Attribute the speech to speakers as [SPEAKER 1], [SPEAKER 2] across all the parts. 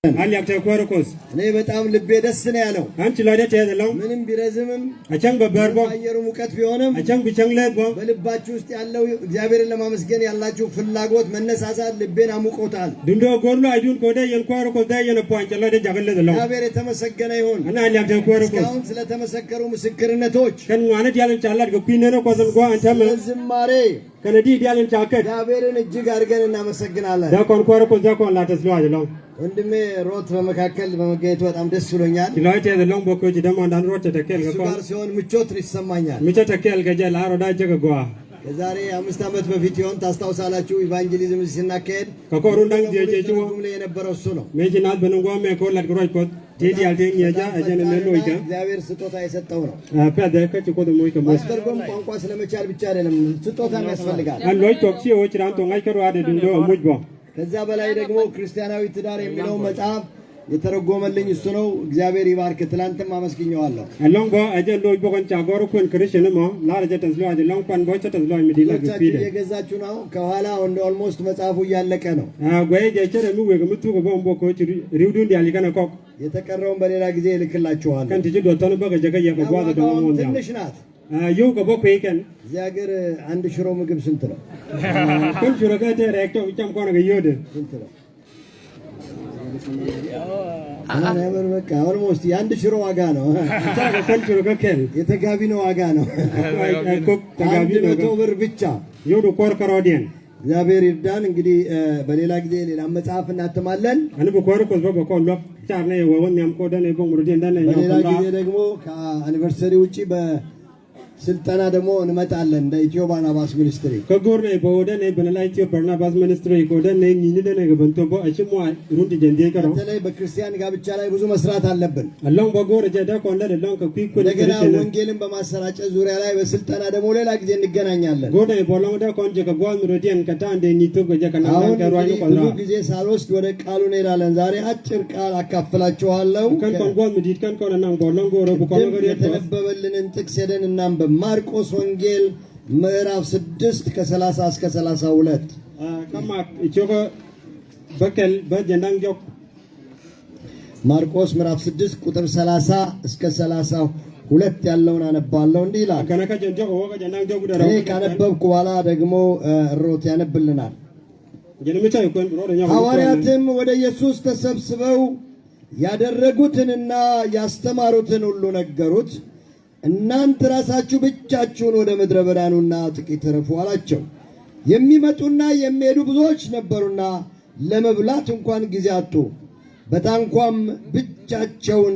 [SPEAKER 1] هل يكتكوركوس؟
[SPEAKER 2] أنا بتأمل لبيدس نيالو.
[SPEAKER 1] أنت لا تجهلهم؟
[SPEAKER 2] منهم بيرزمم.
[SPEAKER 1] أشان ببربو.
[SPEAKER 2] أيرو مكت فيونم.
[SPEAKER 1] أشان بيشانغلبو.
[SPEAKER 2] بلباتشوس تيالو جابير لما مسكين يالله شوف فلاقوت من الناس أساد لبين عموك أوتال.
[SPEAKER 1] دندو غورلو أيدون كودا ينكوركوس دا ينبوان جل ده جعل ده لهم.
[SPEAKER 2] جابير تمسكنا يهون.
[SPEAKER 1] أنا هل يكتكوركوس؟
[SPEAKER 2] كاون سلا تمسكروا مسكرنا توج.
[SPEAKER 1] كان وانا ديالن شالله كوبينينو كوزن كوا أنت من.
[SPEAKER 2] زماري.
[SPEAKER 1] كان دي ديالن شاكر.
[SPEAKER 2] جابير نجيك أرجع نمسكنا الله.
[SPEAKER 1] دا كون كوركوس دا كون لا تسلو أجلهم.
[SPEAKER 2] عندما روت بمكاكل بمجيت وقت أم دسولونيان.
[SPEAKER 1] كلاية ده لهم بكو جدا ما دان روت تكيل كون.
[SPEAKER 2] سوبرسيون متشوت ريسمانيان.
[SPEAKER 1] ميتا تكيل كجال عارو دا جك كوا.
[SPEAKER 2] كزاري أمستامت بفيتيون تاستاو سالاتشو إيفانجيليزم سيناكيد.
[SPEAKER 1] كقولون دان جيجوا.
[SPEAKER 2] جملة ينبرسونو.
[SPEAKER 1] ميجي ناد بنوغوا ميكول لا كروي كود. تيجي على يجا أجن نلويكا.
[SPEAKER 2] جابير ستوتا يستونا.
[SPEAKER 1] فهذا كتشي كود مويكا.
[SPEAKER 2] ماستر كم قنقاس لما شار بيشاري لما ستوتا مسفل قال.
[SPEAKER 1] اللوي توكسي هو شران تونغاي كرو هذا دندو موجبا.
[SPEAKER 2] كذا بلاي دعمو كريستيانو يتدار يميلو متعب يترقوم اللي يسونو جابير يبارك تلانت ما مسكين يوالله.
[SPEAKER 1] اللون با أجل لوي بكون شاغورو كون كريشن ما لا رجع تزلوا أجل لون كون بوي تزلوا مدينة كبيرة.
[SPEAKER 2] يا جزاء شنو كوالا عند almost متعبو يالله كانوا.
[SPEAKER 1] غوي جايشر مو ويغ متوك بوم بوكو ريودون ديالي كنا كوك.
[SPEAKER 2] يتكررون بليلا جزء لكلا شوال.
[SPEAKER 1] كان تيجي دوتانو بقى جاكا يا كبوا ده دوم وندم.
[SPEAKER 2] تنشنات.
[SPEAKER 1] يو كبوا كويكن.
[SPEAKER 2] زاجر عند شروع مقبل سنترا.
[SPEAKER 1] كل شروع كده ريكتو بيجام كونه كيودة.
[SPEAKER 2] سنترا. أنا نعمل بك almost عند شروع أجانو.
[SPEAKER 1] كل شروع كده.
[SPEAKER 2] يتقابلوا أجانو.
[SPEAKER 1] كوك تقابلوا.
[SPEAKER 2] توبر بيتشا.
[SPEAKER 1] يودو كور كرودين.
[SPEAKER 2] جابير يردان إنجدي بليلا جدي لما تعرف إن أتمالن.
[SPEAKER 1] أنا بكور كوز بكور لوك شارنا يوون يام كودان يبون مرودين دان يام
[SPEAKER 2] بليلا
[SPEAKER 1] كودا.
[SPEAKER 2] جدي دعمو كأنيفرساري وشي بسلطنة دعمو نمتعلن دا إثيوبيا نباس مينستري.
[SPEAKER 1] كغورنا يبودان يبنلا إثيوبيا نباس مينستري كودان نيني دان يبنتو بو أشموا رونتي جندي كرو.
[SPEAKER 2] تلاقي بكريستيان قابل شالي بزو مسرات هاللبن.
[SPEAKER 1] اللون بغور جدا كوندا اللون كوي كون
[SPEAKER 2] لكن وانجيلم بمسرات زوري على بسلطنة دعمو لا جدي نجنا يالله.
[SPEAKER 1] غورنا يبولون دا كون جك بوال مرودين كتان دي نيتو كجا كنا كروانو كنا.
[SPEAKER 2] بزو جزء سالوس دورة قالوا نيرا لنزاري أشر قال أكفلا شوالله.
[SPEAKER 1] كان كون بوال مدير كان كون نام بولون غورو بكون غوري.
[SPEAKER 2] تنببلن انتكسدن النام بماركوس وانجيل مراف سدست كسلاسة كسلاسة ولد.
[SPEAKER 1] كما يشوفه بكل بجندان جوك.
[SPEAKER 2] ماركوس مراف سدست كتر سلاسة كسلاسة ولد ياللون أنا باللون ديلا.
[SPEAKER 1] كنا كجندان هو كجندان جوك ده.
[SPEAKER 2] إيه كان بقوالا دعمو الروت يعني بلنا.
[SPEAKER 1] جنميتا يكون برود نيا.
[SPEAKER 2] حوارياتهم وده يسوع تسبسبوا ያደረጉትንና ያስተማሩትን ሁሉ ነገሩት። እናንተ ራሳችሁ ብቻችሁን ወደ ምድረ በዳ ኑና ጥቂት ረፉ አላቸው። የሚመጡና የሚሄዱ ብዙዎች ነበሩና ለመብላት እንኳን ጊዜ አጡ። በታንኳም ብቻቸውን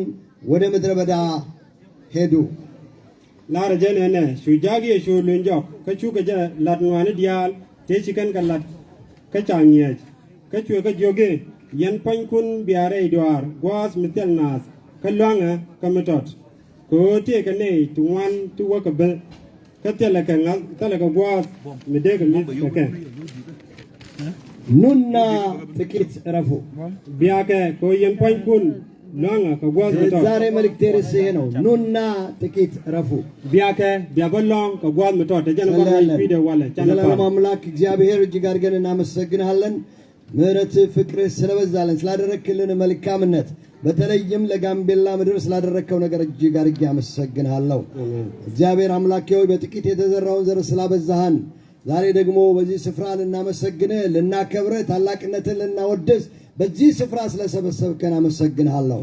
[SPEAKER 2] ወደ ምድረ በዳ ሄዱ።
[SPEAKER 1] ላረጀን እነ ሹጃጊ ሹሉንጆ ከቹ ከጀ ላድዋን ዲያል ቴቺከን ከላት ከቻኝያጅ ከቹ ከጆጌ ينپنكون بياره إدوار غواز مثل ناس كلوانا كمتوت كوتي كني توان توا كبل كتلا كنال تلا كغواز مدك مدك
[SPEAKER 2] نونا تكيت رفو
[SPEAKER 1] بياك كو ينپنكون لوانا كغواز متوت
[SPEAKER 2] زاري ملك تيرسي هنو نونا تكيت رفو
[SPEAKER 1] بياك بيابلون كغواز متوت تجانا كوما فيديو ولا
[SPEAKER 2] جانا مملاك እግዚአብሔር እጅግ አድርገን እናመሰግናለን። ምህረት ፍቅር ስለበዛለን ስላደረክልን መልካምነት በተለይም ለጋምቤላ ምድር ስላደረከው ነገር እጅግ አድርጌ አመሰግናለሁ። እግዚአብሔር አምላኬ ሆይ በጥቂት የተዘራውን ዘር ስላበዛህን ዛሬ ደግሞ በዚህ ስፍራ ልናመሰግንህ ልናከብርህ ታላቅነትን ልናወድስ በዚህ ስፍራ ስለሰበሰብከን አመሰግናለሁ።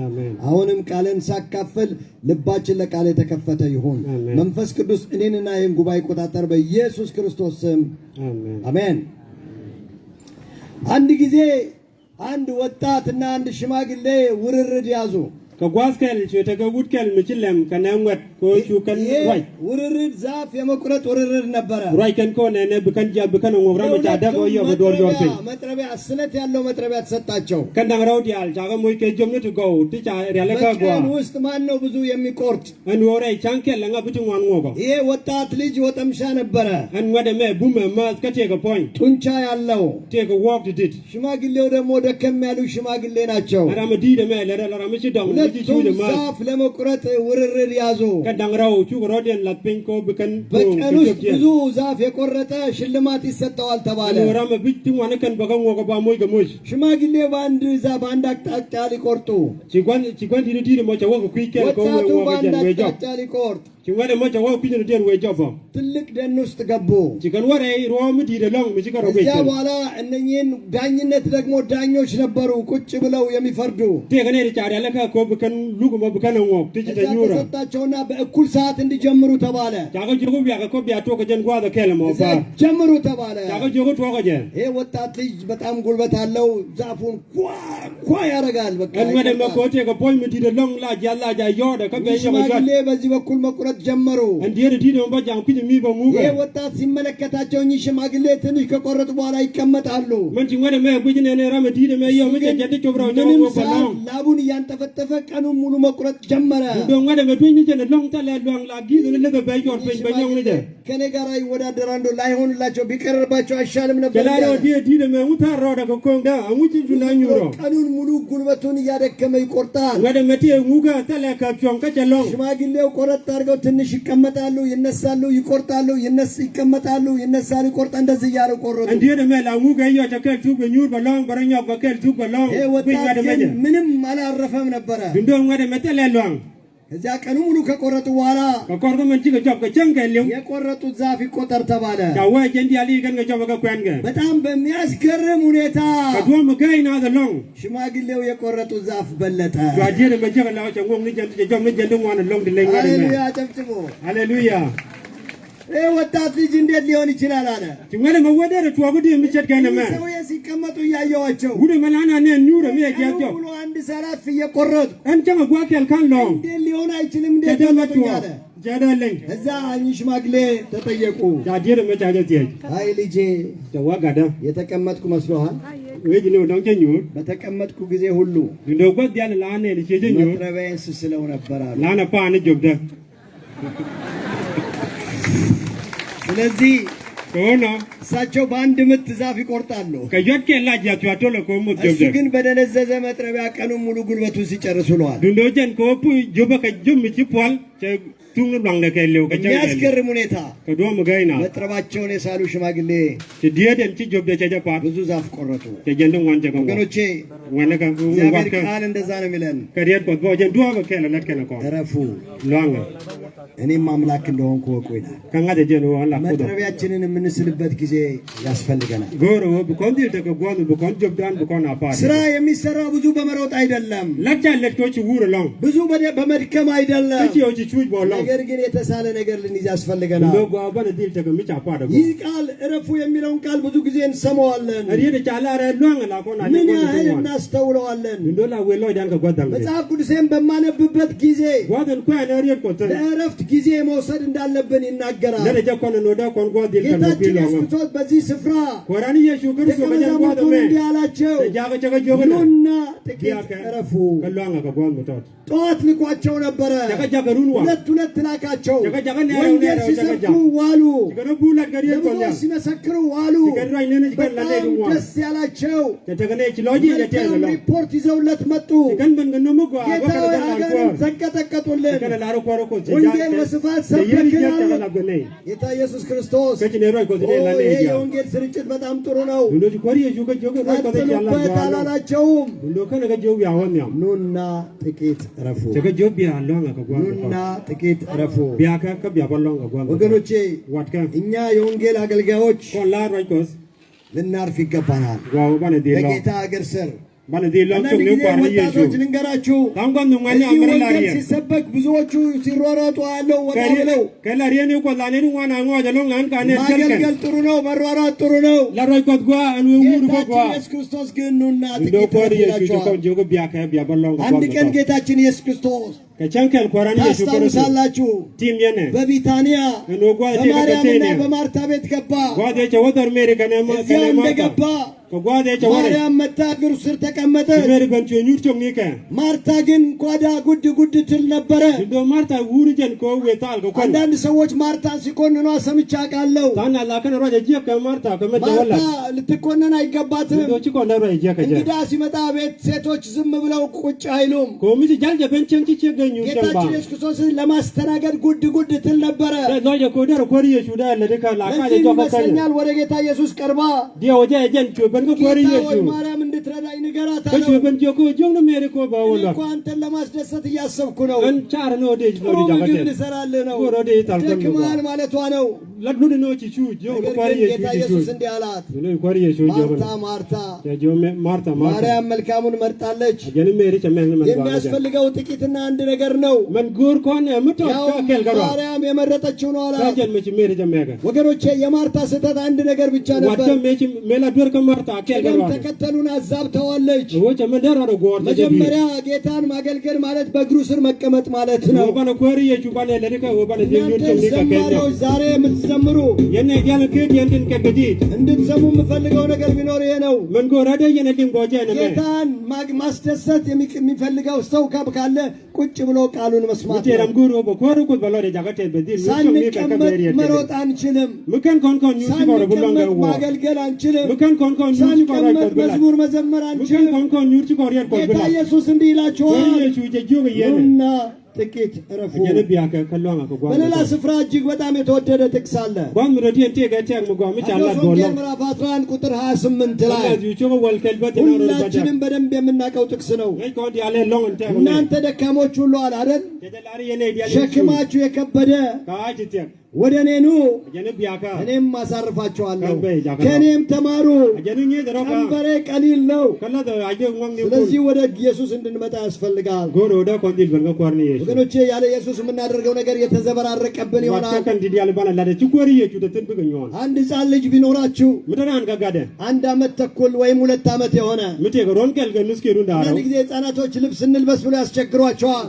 [SPEAKER 2] አሁንም ቃልን ሳካፍል ልባችን ለቃል የተከፈተ ይሁን። መንፈስ ቅዱስ እኔንና ይህን ጉባኤ ቆጣጠር በኢየሱስ ክርስቶስ ስም አሜን። አንድ ጊዜ አንድ ወጣትና አንድ ሽማግሌ ውርርድ ያዙ።
[SPEAKER 1] ከጓስከል የተገቡት ከል ምችለም ከነንወት ኮቹ ከል ራይ
[SPEAKER 2] ውርርድ ዛፍ የመቁረጥ ውርርድ ነበረ።
[SPEAKER 1] ራይ ከን ኮነ ነ በከን ጃብከን ወብራ መጫዳ ቆየ በዶር ዶርቴ
[SPEAKER 2] መጥረቢያ ስለት ያለው መጥረቢያ ተሰጣቸው።
[SPEAKER 1] ከንዳራው ዲያል ጃጋ ሞይ ከጀምነት ጎ ትጫ ያለካ ጎ
[SPEAKER 2] ውስጥ ማን ነው ብዙ የሚቆርጥ
[SPEAKER 1] እንወራይ ቻንከል ለnga ብትዋን ሞጎ
[SPEAKER 2] ይሄ ወጣት ልጅ ወጠምሻ ነበረ።
[SPEAKER 1] እንወደመ ቡመ ማስከቴ ፖይንት
[SPEAKER 2] ጡንቻ ያለው
[SPEAKER 1] ቴክ ዋክ ዲድ
[SPEAKER 2] ሽማግሌው ደግሞ ደከም ያሉ ሽማግሌ ናቸው።
[SPEAKER 1] አራመዲ ደመ ለራራምቺ ዳው chuj ma
[SPEAKER 2] ዛፍ ለመቁረጥ ውርርድ ያዙ
[SPEAKER 1] kadangrao chu rodien lat pin ko bekan
[SPEAKER 2] በቀን ውስጥ ብዙ ዛፍ የቆረጠ ሽልማት ይሰጠዋል ተባለ
[SPEAKER 1] ram bitti wan kan bagan wo ko ba moy gamoy
[SPEAKER 2] ሽማግሌ በአንድ ዛፍ አንድ አቅጣጫ ሊቆርጡ
[SPEAKER 1] chigwan di mo chawo ko kwikel ko
[SPEAKER 2] ወጣቱ
[SPEAKER 1] wo
[SPEAKER 2] በአንድ
[SPEAKER 1] ga wejo
[SPEAKER 2] አቅጣጫ ሊቆርጥ
[SPEAKER 1] chigwan mo chawo pin den wejo ba
[SPEAKER 2] ትልቅ ደን ውስጥ ገቡ
[SPEAKER 1] chigan ware rom di de long mi chigaro
[SPEAKER 2] እዚያ በኋላ እነኚህን ዳኝነት ደግሞ ዳኞች ነበሩ ቁጭ ብለው የሚፈርዱ
[SPEAKER 1] te gane ri chari alaka ko bekan lugo mo bekan wo tiji da nyura
[SPEAKER 2] ተሰጣቸውና በእኩል ሰዓት እንዲጀምሩ ተባለ
[SPEAKER 1] jago jogo biya ko biya to ko jen gwa da kele mo ba
[SPEAKER 2] ጀምሩ ተባለ
[SPEAKER 1] jago jogo to ko je
[SPEAKER 2] ይሄ ወጣት ልጅ በጣም ጉልበት አለው ዛፉን ኳ ያረጋል በቃ
[SPEAKER 1] en wade ma ko te ko boy mi di de long la jalla ja yoda ka be yo
[SPEAKER 2] ሽማግሌ በዚህ በኩል መቁረጥ ጀመሩ
[SPEAKER 1] en die di de mo ba jang piji mi ba mu
[SPEAKER 2] ይሄ
[SPEAKER 1] ga
[SPEAKER 2] ወጣት ሲመለከታቸው እኚህ ሽማግሌ ትንሽ ከቆረጡ በኋላ ይቀመጣሉ
[SPEAKER 1] man ti wade me buji ne ram di de me yo mi je jatti to bra jo
[SPEAKER 2] ምንም
[SPEAKER 1] mo ba
[SPEAKER 2] ሰዓት
[SPEAKER 1] long
[SPEAKER 2] ላቡን እያንጠፈጠፈ ቀኑን ሙሉ መቁረጥ ጀመረ
[SPEAKER 1] do wade me duini je long ta le long la gi de le be yo pe ba nyong ni de
[SPEAKER 2] ከኔ ጋር ይወዳደራሉ ላይሆንላቸው ቢቀርባቸው አይሻልም ነበር
[SPEAKER 1] kelalo di de me uta ro da ko konda amuji ju na nyuro
[SPEAKER 2] ቀኑን ሙሉ ጉልበቱን እያደከመ ይቆርጣል
[SPEAKER 1] wade me ti nguga ta le ka chon ka je long
[SPEAKER 2] ሽማግሌው ቆረጥ አድርገው ትንሽ ይቀመጣሉ ይነሳሉ ይቆርጣሉ ይቀመጣሉ ይነሳሉ ይቆርጣ እንደዚህ እያሉ ቆረጡ
[SPEAKER 1] en die de me la nguga yo ta ke tu be nyur ba long ba nyo ba ke tu ba long
[SPEAKER 2] ወጣት ምንም አላረፈም ነበረ
[SPEAKER 1] do wade me ta le long
[SPEAKER 2] እዚያ ቀኑ ሙሉ ከቆረጡ በኋላ
[SPEAKER 1] ko kordo man ti ko job ka chen ka le
[SPEAKER 2] የቆረጡት ዛፍ ይቆጠር ተባለ
[SPEAKER 1] ka wa jen di ali kan ka job ka kwen ga
[SPEAKER 2] በጣም በሚያስገርም ሁኔታ
[SPEAKER 1] ka do mo gai na da long
[SPEAKER 2] ሽማግሌው የቆረጡት ዛፍ በለጠ
[SPEAKER 1] ga die de me je ka la cha ngom ni jen je job ni jen de wan long de le ngare me
[SPEAKER 2] ሃሌሉያ ጨብጭቦ
[SPEAKER 1] hallelujah
[SPEAKER 2] ወጣት ልጅ እንዴት ሊሆን ይችላል አለ
[SPEAKER 1] tingale me wade re to gudi mi chet ga na me
[SPEAKER 2] ሰው ሲቀመጡ እያየዋቸው
[SPEAKER 1] gudu malana ne nyura me je job
[SPEAKER 2] ሙሉ አንድ ሰላፍ እየቆረጡ
[SPEAKER 1] en chama gwa kel kan long
[SPEAKER 2] እንዴት ሊሆን አይችልም እንዴት
[SPEAKER 1] jada ma to
[SPEAKER 2] ያለ
[SPEAKER 1] jada leng
[SPEAKER 2] እዛ እኚህ ሽማግሌ ተጠየቁ
[SPEAKER 1] ga die de me cha je tie
[SPEAKER 2] አይ ልጄ
[SPEAKER 1] da wa ga da
[SPEAKER 2] የተቀመጥኩ መስሎሃል
[SPEAKER 1] we ji no dong chen nyur
[SPEAKER 2] በተቀመጥኩ ጊዜ ሁሉ
[SPEAKER 1] ndo gwa dia la ne ni che je nyur
[SPEAKER 2] መጥረቢያን ስስለው ነበር አሉ
[SPEAKER 1] la na pa ni job da
[SPEAKER 2] ስለዚህ
[SPEAKER 1] kono
[SPEAKER 2] እሳቸው በአንድ ምት ዛፍ ይቆርጣሉ
[SPEAKER 1] ka jot ke la ja to le ko mo job
[SPEAKER 2] እሱ
[SPEAKER 1] da
[SPEAKER 2] ግን በደነዘዘ መጥረቢያ ቀኑን ሙሉ ጉልበቱን ሲጨርሱ ውለዋል
[SPEAKER 1] ndo jen ko pu juba ka jum mi ci pol che tung blang de ke lew ka chen
[SPEAKER 2] የሚያስገርም ሁኔታ
[SPEAKER 1] ka do mo gai na
[SPEAKER 2] መጥረባቸውን የሳሉ ሽማግሌ
[SPEAKER 1] che die den ci job de che ja pa
[SPEAKER 2] ብዙ ዛፍ ቆረጡ
[SPEAKER 1] che jen dong wan che ko
[SPEAKER 2] ወገኖቼ
[SPEAKER 1] wan ka
[SPEAKER 2] እግዚአብሔር
[SPEAKER 1] wat ka
[SPEAKER 2] ቃል እንደዛ ነው የሚለን
[SPEAKER 1] ka riet ko bo jen do ko ke la lat ke na ko
[SPEAKER 2] እረፉ
[SPEAKER 1] long
[SPEAKER 2] እኔም አምላክ እንደሆንኩ ወቁ ይላል
[SPEAKER 1] ka nga de jen wa la ko do
[SPEAKER 2] መጥረቢያችንን የምንስልበት ጊዜ ያስፈልገናል
[SPEAKER 1] goro bu kon di de ko gwan bu kon job dan bu kon apa
[SPEAKER 2] ስራ የሚሰራው ብዙ በመሮጥ አይደለም
[SPEAKER 1] la cha let ko ci wuro long
[SPEAKER 2] ብዙ በመድከም አይደለም
[SPEAKER 1] ci yo ci chuj bo long
[SPEAKER 2] ነገር ግን የተሳለ ነገር ልንይዝ ያስፈልገናል
[SPEAKER 1] ndo go ba de dil te ko mi cha pa de
[SPEAKER 2] ይህ ቃል እረፉ የሚለውን ቃል ብዙ ጊዜ እንሰማዋለን
[SPEAKER 1] riet de cha la re long la ko na
[SPEAKER 2] ምን
[SPEAKER 1] ni
[SPEAKER 2] ያህል
[SPEAKER 1] ko
[SPEAKER 2] እናስተውለዋለን
[SPEAKER 1] ndo la we lo dan ka gwa dang
[SPEAKER 2] መጽሐፍ ቅዱሴን በማነብበት ጊዜ
[SPEAKER 1] gwa den ko na riet ko te
[SPEAKER 2] ለእረፍት ጊዜ መውሰድ እንዳለብን ይናገራል
[SPEAKER 1] le de ko no da kon gwa dil kan
[SPEAKER 2] ጌታችን
[SPEAKER 1] bi lo
[SPEAKER 2] ኢየሱስ ክርስቶስ በዚህ ስፍራ
[SPEAKER 1] korani yesu
[SPEAKER 2] ደቀ
[SPEAKER 1] kristo ka jan gwa de
[SPEAKER 2] መዛሙርቱን
[SPEAKER 1] me
[SPEAKER 2] እንዲህ አላቸው
[SPEAKER 1] te ja ga jogo na
[SPEAKER 2] ኑና ጥቂት እረፉ
[SPEAKER 1] kallo ka gwa mo tot
[SPEAKER 2] ጠዋት ልኳቸው ነበረ
[SPEAKER 1] ja ga runwa
[SPEAKER 2] ሁለት ላካቸው
[SPEAKER 1] jaga ne
[SPEAKER 2] ወንጌል ሲሰብኩ ዋሉ
[SPEAKER 1] ga bula ga riet ko
[SPEAKER 2] ለብዙዎች ሲመሰክሩ ዋሉ
[SPEAKER 1] ga ne ni kan la
[SPEAKER 2] በጣም
[SPEAKER 1] ne wa
[SPEAKER 2] ደስ ያላቸው
[SPEAKER 1] te ga ne ci loji de te
[SPEAKER 2] መልካም
[SPEAKER 1] lo
[SPEAKER 2] ሪፖርት ይዘውለት መጡ
[SPEAKER 1] kan ban ga no mo gwa
[SPEAKER 2] ጌታ
[SPEAKER 1] ba
[SPEAKER 2] ሆይ
[SPEAKER 1] ka da
[SPEAKER 2] ሀገርን
[SPEAKER 1] ko
[SPEAKER 2] ተንቀጠቀጡልን
[SPEAKER 1] kana la ro ko te
[SPEAKER 2] ወንጌል በስፋት
[SPEAKER 1] ሰበክን
[SPEAKER 2] ሰበክናል ጌታ ኢየሱስ ክርስቶስ
[SPEAKER 1] ከጭኔ ሮይ ኮ ዲኔ la
[SPEAKER 2] ይሄ
[SPEAKER 1] ne ya
[SPEAKER 2] የወንጌል ስርጭት በጣም ጥሩ ነው
[SPEAKER 1] ndo ci ko yesu ga jogo ሮይ ko te ya la
[SPEAKER 2] ቀጥሉበት
[SPEAKER 1] gwa
[SPEAKER 2] አላላቸውም
[SPEAKER 1] ndo kana ga jogo ya won ya
[SPEAKER 2] ኑና ጥቂት እረፉ
[SPEAKER 1] te ga jogo ya lo ga gwa
[SPEAKER 2] ኑና ጥቂት እረፉ
[SPEAKER 1] biya ka biya ballon ga gwa
[SPEAKER 2] ወገኖቼ
[SPEAKER 1] wat ka
[SPEAKER 2] እኛ የወንጌል አገልጋዮች
[SPEAKER 1] kon la ሮይ ko
[SPEAKER 2] ልናርፍ ይገባናል
[SPEAKER 1] gwa bana de lo
[SPEAKER 2] በጌታ ሀገር ስር
[SPEAKER 1] bana de lo
[SPEAKER 2] አንዳንድ
[SPEAKER 1] to ne
[SPEAKER 2] ጊዜ
[SPEAKER 1] ko ni
[SPEAKER 2] ወጣቶች
[SPEAKER 1] yesu
[SPEAKER 2] ልንገራችሁ
[SPEAKER 1] tam gon no ngani
[SPEAKER 2] እዚህ
[SPEAKER 1] amara la
[SPEAKER 2] ወንጌል
[SPEAKER 1] riya
[SPEAKER 2] ሲሰበክ ብዙዎቹ ሲሯሯጡ ያለው ወጣ ብለው
[SPEAKER 1] kala riya ne ko la ne wana ngo ja lo ngan ka ne chelken
[SPEAKER 2] ማገልገል ጥሩ ነው መሯሯጥ ጥሩ ነው
[SPEAKER 1] la ሮይ ko gwa anu wuru ko
[SPEAKER 2] ጌታችን
[SPEAKER 1] gwa
[SPEAKER 2] ኢየሱስ ክርስቶስ ግን ኑና
[SPEAKER 1] ndo
[SPEAKER 2] ጥቂት
[SPEAKER 1] ko
[SPEAKER 2] እረፉ
[SPEAKER 1] yesu ko
[SPEAKER 2] ይላቸዋል
[SPEAKER 1] jogo biya ka biya ballon ga
[SPEAKER 2] አንድ ቀን
[SPEAKER 1] gwa
[SPEAKER 2] ጌታችን ኢየሱስ ክርስቶስ
[SPEAKER 1] ka chankel korani yesu ko
[SPEAKER 2] ታስታውሳላችሁ
[SPEAKER 1] tim yene
[SPEAKER 2] በቢታንያ
[SPEAKER 1] no gwa te ka
[SPEAKER 2] በማርያምና
[SPEAKER 1] te
[SPEAKER 2] በማርታ ቤት ገባ
[SPEAKER 1] gwa de che wotor mere kana ma
[SPEAKER 2] እዚያ
[SPEAKER 1] kana ma
[SPEAKER 2] እንደገባ
[SPEAKER 1] kogwade chaware
[SPEAKER 2] ማርያም መጣ እግሩ ስር ተቀመጠች
[SPEAKER 1] mer bantu nyurchong ni ka
[SPEAKER 2] ማርታ ግን ጓዳ ጉድ ጉድ ትል ነበረ
[SPEAKER 1] do marta wurjen ko wetal ko kon
[SPEAKER 2] አንዳንድ ሰዎች ማርታን ሲኮንኗ ሰምቻ ቃለው
[SPEAKER 1] tana la kana roje je ka marta ka meta wala
[SPEAKER 2] ማርታ ልትኮነን አይገባትም
[SPEAKER 1] do chi ko na roje je ka je
[SPEAKER 2] እንግዳ ሲመጣ ቤት ሴቶች ዝም ብለው ቁጭ አይሉም
[SPEAKER 1] ko mi jalje benchen chi che ganyu tamba
[SPEAKER 2] ጌታችን ኢየሱስ ክርስቶስን ለማስተናገድ ጉድ ጉድ ትል ነበረ
[SPEAKER 1] do je ko dar ko riye shuda la de ka la ka je to ka
[SPEAKER 2] ይመስለኛል ወደ ጌታ ኢየሱስ ቀርባ
[SPEAKER 1] dia oje jen cho ben ko riye shu
[SPEAKER 2] ማርያም እንድትረዳኝ ንገራት
[SPEAKER 1] ko cho ben jo ko jong no mere ko ba wala
[SPEAKER 2] እኮ አንተን ለማስደሰት እያሰብኩ ነው
[SPEAKER 1] an char no de no de
[SPEAKER 2] ምግብ
[SPEAKER 1] jagate
[SPEAKER 2] ልሰራልህ ነው
[SPEAKER 1] ko ro de tal kan
[SPEAKER 2] ደክመሃል ማለቷ ነው
[SPEAKER 1] la nu no chi chu jo ko riye
[SPEAKER 2] ጌታ
[SPEAKER 1] shu
[SPEAKER 2] ኢየሱስ እንዲህ አላት
[SPEAKER 1] no ko riye shu jo
[SPEAKER 2] ማርታ ማርታ
[SPEAKER 1] ya jo marta
[SPEAKER 2] ማርያም መልካሙን መርጣለች
[SPEAKER 1] jeni mere che men man ba
[SPEAKER 2] የሚያስፈልገው ጥቂትና አንድ ነገር ነው
[SPEAKER 1] man gur kon muto ka kel garo
[SPEAKER 2] ማርያም የመረጠችው ነው አላት
[SPEAKER 1] jen me chi mere che mega
[SPEAKER 2] ወገኖቼ የማርታ ስህተት አንድ ነገር ብቻ ነበር
[SPEAKER 1] wadde me chi mela dur ka marta kel garo
[SPEAKER 2] ተከተሉን አዛብተዋለች
[SPEAKER 1] woche men daro ro gor ta
[SPEAKER 2] መጀመሪያ ጌታን ማገልገል ማለት በእግሩ ስር መቀመጥ ማለት ነው
[SPEAKER 1] wo bana ko riye chu bana le ka wo bana de
[SPEAKER 2] እናንተ
[SPEAKER 1] nyur che ni ka
[SPEAKER 2] ዘማሪዎች ዛሬ የምትዘምሩ
[SPEAKER 1] yenne gal ke yenden ke gadi
[SPEAKER 2] እንድትሰሙ የምፈልገው ነገር ቢኖር ይሄ ነው
[SPEAKER 1] men go rade yene dim go je ne me
[SPEAKER 2] ጌታን ማስደሰት የሚፈልገው ሰው ካለ ቁጭ ብሎ ቃሉን መስማት
[SPEAKER 1] te ram guru bo ko ru ko balo de jagate be di nyur che ni ka ka be riye
[SPEAKER 2] መሮጥ አንችልም
[SPEAKER 1] mukan kon nyur chi ko ro bulanga wo
[SPEAKER 2] ማገልገል አንችልም
[SPEAKER 1] mukan kon nyur chi ko ro ko bela
[SPEAKER 2] መዝሙር መዘመር
[SPEAKER 1] mukan
[SPEAKER 2] አንችልም
[SPEAKER 1] kon nyur chi ko ro ko
[SPEAKER 2] ጌታ
[SPEAKER 1] bela
[SPEAKER 2] ኢየሱስ እንዲህ ይላችኋል
[SPEAKER 1] riye chu je jo yene
[SPEAKER 2] ኑና ጥቂት እረፉ
[SPEAKER 1] yene biya ka kallon ka gwa
[SPEAKER 2] በሌላ ስፍራ እጅግ በጣም የተወደደ ጥቅስ አለ
[SPEAKER 1] gwan mu rodi ente ga te mu gwa mi cha Allah
[SPEAKER 2] ወንጌል
[SPEAKER 1] bolo
[SPEAKER 2] ምዕራፍ 11 ቁጥር 28 ላይ
[SPEAKER 1] Allah ju chu wal kelbet na ro ba
[SPEAKER 2] ሁላችንም በደንብ የምናውቀው ጥቅስ ነው
[SPEAKER 1] ja ko di ale long ente
[SPEAKER 2] እናንተ ደካሞች ሁሉ አለ አይደል
[SPEAKER 1] de lari yene dia
[SPEAKER 2] ሸክማችሁ የከበደ
[SPEAKER 1] ka ji te
[SPEAKER 2] ወደ እኔ ኑ
[SPEAKER 1] yene biya ka
[SPEAKER 2] እኔም አሳርፋችኋለሁ
[SPEAKER 1] ቀንበይ ጃከራ።
[SPEAKER 2] ከእኔም ተማሩ
[SPEAKER 1] jenu ni de ro ka
[SPEAKER 2] ቀንበሬ ቀሊል ነው
[SPEAKER 1] kala da aje ngam ni ko
[SPEAKER 2] ስለዚህ ወደ ኢየሱስ እንድንመጣ ያስፈልጋል
[SPEAKER 1] goro da kon dil ben ko arni yesu
[SPEAKER 2] ወገኖቼ ያለ ኢየሱስ የምናደርገው ነገር የተዘበራረቀብን
[SPEAKER 1] wata
[SPEAKER 2] ይሆናል
[SPEAKER 1] kan didi ale bana la de chu ko riye chu de tin bi nyon
[SPEAKER 2] አንድ ሕፃን ልጅ ቢኖራችሁ
[SPEAKER 1] mudaran ga gade
[SPEAKER 2] 1 ዓመት ተኩል ወይም 2 ዓመት የሆነ
[SPEAKER 1] mute ga ron kel ga nuske ru
[SPEAKER 2] አንድ
[SPEAKER 1] ndaro
[SPEAKER 2] ጊዜ ሕፃናቶች ልብስ እንልበስ ብሎ ያስቸግሯቸዋል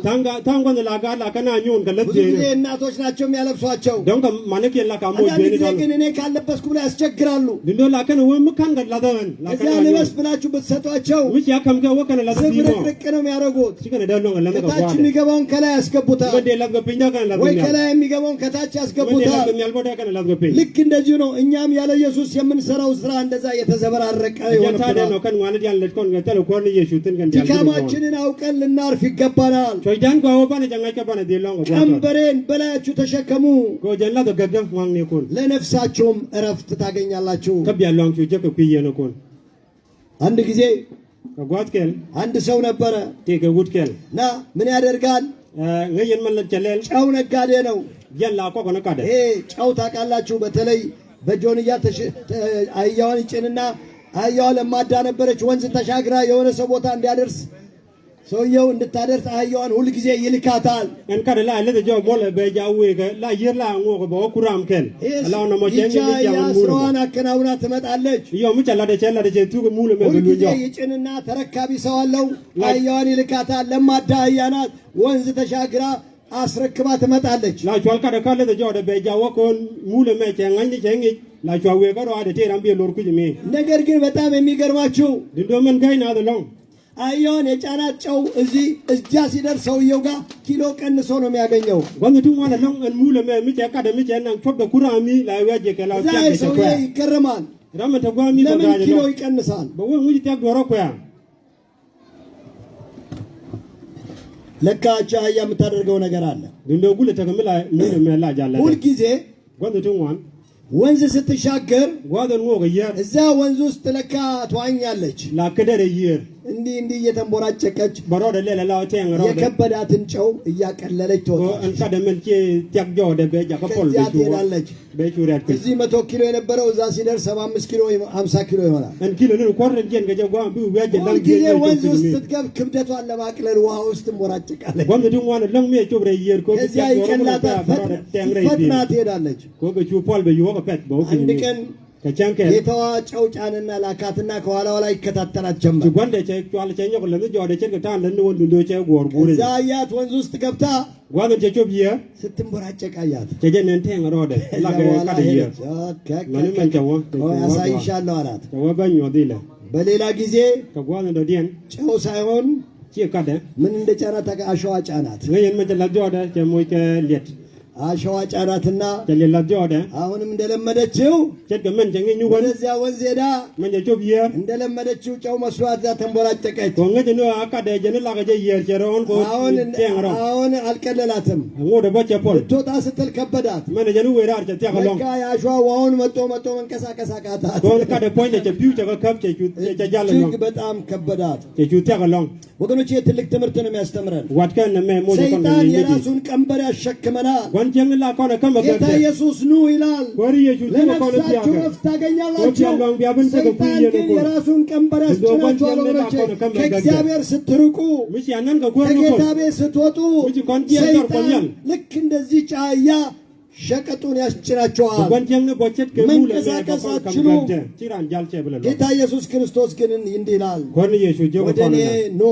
[SPEAKER 1] tangon la ga la kana nyon ka
[SPEAKER 2] ብዙ
[SPEAKER 1] ladje
[SPEAKER 2] ጊዜ እናቶች ናቸው የሚያለብሷቸው
[SPEAKER 1] donc manake la ka mo
[SPEAKER 2] አንዳንድ
[SPEAKER 1] je ni
[SPEAKER 2] ጊዜ
[SPEAKER 1] tan
[SPEAKER 2] ግን እኔ ካለበስኩ ብሎ ያስቸግራሉ
[SPEAKER 1] dindo la kana wo mukan ga la dan la
[SPEAKER 2] እዚያ
[SPEAKER 1] kana
[SPEAKER 2] ልበስ ብላችሁ ብትሰጧቸው
[SPEAKER 1] which ya kam ga wo kana la dimo
[SPEAKER 2] ዝብርቅርቅ ነው የሚያደርጉት
[SPEAKER 1] sikana da long la ga
[SPEAKER 2] ከታች
[SPEAKER 1] kwa
[SPEAKER 2] የሚገባውን ከላይ ያስገቡታል
[SPEAKER 1] de la ga pinya kana la
[SPEAKER 2] ወይ
[SPEAKER 1] pinya
[SPEAKER 2] ከላይ የሚገባውን ከታች
[SPEAKER 1] de la
[SPEAKER 2] ያስገቡታል
[SPEAKER 1] ga nyal boda kana la ga pinya
[SPEAKER 2] ልክ እንደዚሁ ነው እኛም ያለ ኢየሱስ የምንሰራው ስራ እንደዛ የተዘበራረቀ
[SPEAKER 1] ya ta de
[SPEAKER 2] ይሆንብናል
[SPEAKER 1] no kan wan dial let kon ga tele kon ni yesu tin kan dial
[SPEAKER 2] ድካማችንን አውቀን ልናርፍ ይገባናል
[SPEAKER 1] so jan go wo bana janga ka bana de long go
[SPEAKER 2] ቀንበሬን በላያችሁ ተሸከሙ
[SPEAKER 1] go jan la ga gaga wang ni kon
[SPEAKER 2] ለነፍሳችሁም እረፍት ታገኛላችሁ
[SPEAKER 1] ka biya long chu je ka piye no kon
[SPEAKER 2] አንድ ጊዜ
[SPEAKER 1] ka gwat kel
[SPEAKER 2] አንድ ሰው ነበረ
[SPEAKER 1] te ka gut kel
[SPEAKER 2] እና ምን ያደርጋል
[SPEAKER 1] ngayen man la chelel
[SPEAKER 2] ጨው ነጋዴ ነው
[SPEAKER 1] jan la ko ko na ka de
[SPEAKER 2] ይሄ ጨው ታውቃላችሁ በተለይ በጆንያ አህያዋን ይጭንና አህያዋ ለማዳ ነበረች ወንዝ ተሻግራ የሆነ ሰው ቦታ እንዲያደርስ ሰውየው እንድታደርስ አህያዋን ሁል ጊዜ ይልካታል
[SPEAKER 1] en ka de la le de jo mo le be ja we ga la yer la ngo ko bo kuram kel ala no mo chen ni ja mo mu
[SPEAKER 2] ስራዋን አከናውና ትመጣለች
[SPEAKER 1] yo mu chala de chela de tu mu le me
[SPEAKER 2] ሁል
[SPEAKER 1] lu
[SPEAKER 2] ጊዜ
[SPEAKER 1] jo
[SPEAKER 2] ይጭንና ተረካቢ ሰው አለው አህያዋን ይልካታል ለማዳ አህያ ናት ወንዝ ተሻግራ አስረክባ ትመጣለች
[SPEAKER 1] la chwal ka de ka le de jo de be ja wo kon mu le me chen ngai ni chen ni la chwa we ka ro ade te ram be lor ku mi
[SPEAKER 2] ነገር ግን በጣም የሚገርማችሁ
[SPEAKER 1] dindo men gai na de long
[SPEAKER 2] አህያዋን የጫናት ጨው እዚያ ሲደርስ ሰውየው ጋር ኪሎ ቀንሶ ነው የሚያገኘው
[SPEAKER 1] wan tu wan long en mu le me mi che ka de mi chen nang chop de kurami la we je ke la
[SPEAKER 2] እዛ
[SPEAKER 1] chen de
[SPEAKER 2] ሰውዬ
[SPEAKER 1] kwa
[SPEAKER 2] ይገረማል
[SPEAKER 1] ram ta gwa mi ko
[SPEAKER 2] ለምን
[SPEAKER 1] ga de
[SPEAKER 2] ኪሎ
[SPEAKER 1] lo
[SPEAKER 2] ይቀንሳል
[SPEAKER 1] bo wo mu te goro kwa
[SPEAKER 2] ለካቻ አህያ የምታደርገው ነገር አለ
[SPEAKER 1] dindo gule ta kamila mu le me la jalla
[SPEAKER 2] ሁል ጊዜ
[SPEAKER 1] wan tu wan
[SPEAKER 2] ወንዝ ስትሻገር
[SPEAKER 1] gwadan wo ga yer
[SPEAKER 2] እዛ ወንዝ ውስጥ ለካ ትዋኛለች
[SPEAKER 1] la kada de yer
[SPEAKER 2] እንዲህ እየተንቦራጨቀች
[SPEAKER 1] baro de le la te ngaro de
[SPEAKER 2] የከበዳትን ጨው እያቀለለች
[SPEAKER 1] ko
[SPEAKER 2] ትወጣለች
[SPEAKER 1] an ka de men ke tiak jo de be ja ka pol
[SPEAKER 2] ከዚያ
[SPEAKER 1] be chu
[SPEAKER 2] ትሄዳለች
[SPEAKER 1] be chu ret ke
[SPEAKER 2] እዚህ 100 ኪሎ የነበረው እዛ ሲደርስ 75 ኪሎ ወይም 50 ኪሎ ይሆናል
[SPEAKER 1] en kilo ne ko ren gen ga je gwa bi we je
[SPEAKER 2] ሁል
[SPEAKER 1] dal
[SPEAKER 2] ጊዜ
[SPEAKER 1] ge
[SPEAKER 2] ወንዝ ውስጥ ስትገብ ክብደቷን ለማቅለል ውሃ ውስጥ ትንቦራጨቃለች
[SPEAKER 1] wan tu wan long me chu bre yer ko bi
[SPEAKER 2] ከዚያ
[SPEAKER 1] tiak jo ro
[SPEAKER 2] ይቀላታል
[SPEAKER 1] baro de teng re
[SPEAKER 2] ፈጥና
[SPEAKER 1] di
[SPEAKER 2] ትሄዳለች
[SPEAKER 1] ko ga chu pol be yo ka pet bo
[SPEAKER 2] አንድ
[SPEAKER 1] ki
[SPEAKER 2] ቀን
[SPEAKER 1] ከቻንከ
[SPEAKER 2] ጌታዋ ጨው ጫንና ላካትና ከኋላዋ ላይ ይከታተላት ጀመር።
[SPEAKER 1] ጓንደ ጨቋል ጨኛ ቆለም ጆደ ጨቅ ታን ለነ ወንዱ ዶጨ ጎርጉር
[SPEAKER 2] እዛ አያት ወንዝ ውስጥ ገብታ
[SPEAKER 1] ጓንደ ጨጮ ቢያ
[SPEAKER 2] ስትንቦራጨቅ አያት።
[SPEAKER 1] ጨጀነን ተን ሮደ ላከ ምንም አንጨው
[SPEAKER 2] ያሳይሻለሁ አላት።
[SPEAKER 1] ወባኝ ወዲለ
[SPEAKER 2] በሌላ ጊዜ
[SPEAKER 1] ከጓንደ ዲያን
[SPEAKER 2] ጨው ሳይሆን
[SPEAKER 1] ጭቃደ
[SPEAKER 2] ምን እንደጫናት አሸዋ ጫናት።
[SPEAKER 1] ወይን መጨላጆ ወደ ጨሞይከ ሌት
[SPEAKER 2] አሸዋ ጫናትና
[SPEAKER 1] ጨለላጆ ወደ
[SPEAKER 2] አሁንም እንደለመደችው
[SPEAKER 1] ጨገመን ጀኘኙ
[SPEAKER 2] ወደዚያ ወንዝ ሄዳ
[SPEAKER 1] መንጀቾ ቢያ
[SPEAKER 2] እንደለመደችው ጨው መስዋዕት ዛ ተንቦራጨቀች።
[SPEAKER 1] ወንገ ነው አቃደ ጀነላ ገጀ የርጨሮን ኮ
[SPEAKER 2] አሁን አልቀለላትም።
[SPEAKER 1] ወደ በጨፖል
[SPEAKER 2] ትወጣ ስትል ከበዳት።
[SPEAKER 1] መንጀኑ ወራ አርጨት ያቀለው
[SPEAKER 2] በቃ ያሸዋ ዋውን መጥቶ መንቀሳቀስ አቃታት።
[SPEAKER 1] ወልካ ደፖኝ ጨፒው ጨከብ ጨጃለ ነው
[SPEAKER 2] በጣም ከበዳት።
[SPEAKER 1] ጨጁት ያቀለው
[SPEAKER 2] ወገኖች የትልቅ ትምህርት ነው የሚያስተምረን።
[SPEAKER 1] ዋትከን ነመ ሞጆ ኮን
[SPEAKER 2] ሰይጣን የራሱን ቀንበር ያሸክመናል።
[SPEAKER 1] ወንጀልና ኮነ
[SPEAKER 2] ጌታ ኢየሱስ ኑ ይላል። ለነፍሳችሁ ረፍት ታገኛላችሁ። ሰይጣን ግን የራሱን ቀንበር ያስጭናችኋል። ወገኖቼ ከእግዚአብሔር ስትርቁ ከጌታ ቤት ስትወጡ ሰይጣን ልክ እንደዚህ ጫያ ሸቀጡን ያስጭናችኋል። መንቀሳቀስ አትችሉም። ጌታ ኢየሱስ ክርስቶስ ግን እንዲህ ይላል፣ ወደ እኔ ኑ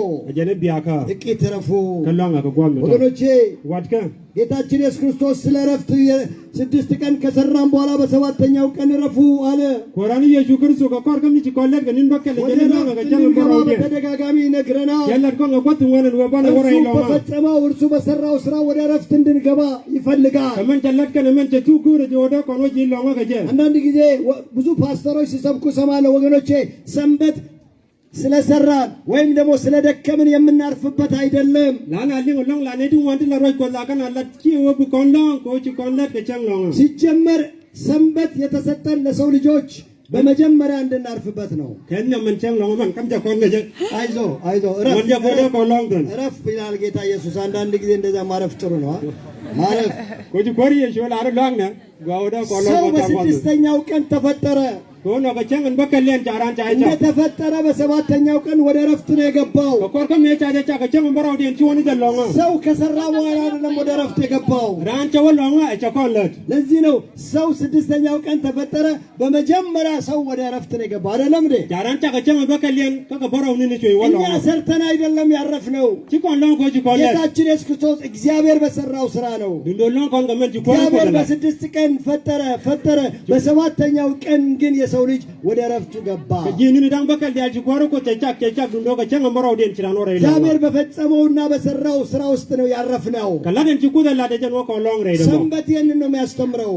[SPEAKER 2] ጥቂት እረፉ። ወገኖቼ ጌታችን ኢየሱስ ክርስቶስ ስለ ረፍት 6 ቀን ከሰራም በኋላ በሰባተኛው ቀን ረፉ አለ።
[SPEAKER 1] ኮራኒ ኢየሱስ ክርስቶስ ከቆርከም ይቆለድ ግን በከለ ጀነና
[SPEAKER 2] በተደጋጋሚ ነግረናል። በፈጸመው እርሱ በሰራው ስራ ወደ ረፍት እንድንገባ ይፈልጋል። አንዳንድ ጊዜ ብዙ ፓስተሮች ሲሰብኩ ሰማለሁ። ወገኖቼ ሰንበት ስለሰራን ወይም ደግሞ ስለደከምን የምናርፍበት አይደለም። ሲጀመር ሰንበት የተሰጠን ለሰው ልጆች በመጀመሪያ እንድናርፍበት ነው። አይዞ እረፍ ይላል ጌታ ኢየሱስ። አንዳንድ ጊዜ እንደዛ ማረፍ ጥሩ ነው። ማረፍ ሰው በስድስተኛው ቀን ተፈጠረ። እንደተፈጠረ በሰባተኛው ቀን ወደ ረፍት ነው የገባው። ሰው ከሰራ በኋላ አይደለም ወደ ረፍት የገባው። ለዚህ ነው ሰው 6ኛው ቀን ተፈጠረ፣ በመጀመሪያ ሰው ወደ ረፍት ነው የገባው። አይደለም እንዴ? እኛ ሰርተን አይደለም ያረፍነው። ጌታችን ኢየሱስ ክርስቶስ እግዚአብሔር በሰራው ስራ ነው። እግዚአብሔር በ6 ቀን ፈጠረ። በሰባተኛው ቀን ግን የሰው ልጅ ወደ ረፍቱ ገባ። እግዚአብሔር በፈጸመውና በሰራው ስራ ውስጥ ነው ያረፍነው። ሰንበት ይህንን ነው የሚያስተምረው።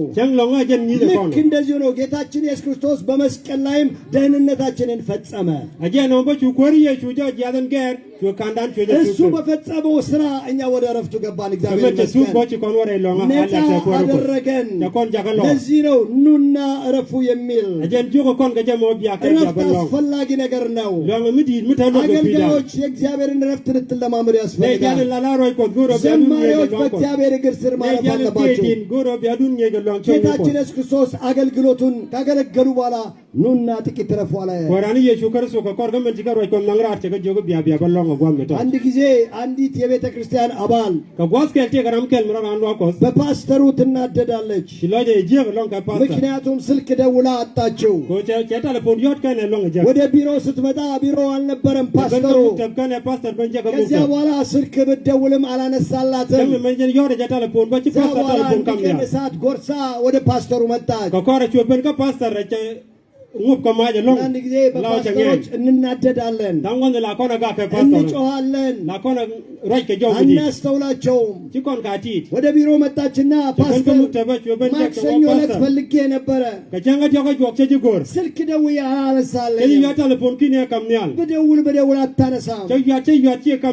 [SPEAKER 2] ልክ እንደዚሁ ነው ጌታችን ኢየሱስ ክርስቶስ በመስቀል ላይም ደህንነታችንን ፈጸመ። እሱ በፈጸመው ስራ እኛ ወደ ረፍቱ ገባን። እግዚአብሔር ነፃ አደረገን። ለዚህ ነው ኑና እረፉ የሚል። እረፍት አስፈላጊ ነገር ነው። አገልጋዮች የእግዚአብሔርን እረፍት ልትለማመዱ ያስፈልጋል። ዘማሪዎች በእግዚአብሔር እግር ስር ማረፍ አለባቸው። ጌታችን ኢየሱስ ክርስቶስ አገልግሎቱን ካገለገሉ በኋላ ኑና ጥቂት እረፉ አለ። አንድ ጊዜ አንዲት የቤተ ክርስቲያን አባል በፓስተሩ ትናደዳለች። ምክንያቱም ስልክ ደውላ አጣችው። ወደ ቢሮ ስትመጣ ቢሮ አልነበረም ፓስተሩ። ከዚያ በኋላ ስልክ ብትደውልም አላነሳላትም። ከዚያ በኋላ አንድ ቀን እሳት ጎርሳ ወደ ፓስተሩ መጣች። አንድ ጊዜ በፓስተሮች እንናደዳለን፣ እንጮሃለን፣ አናስተውላቸውም። ወደ ቢሮ መጣችና ፓስተር ማክሰኞ ዕለት ፈልጌ ነበረ፣ ስልክ ደውዬ አላነሳለኝም፣ ብደውል አታነሳም፣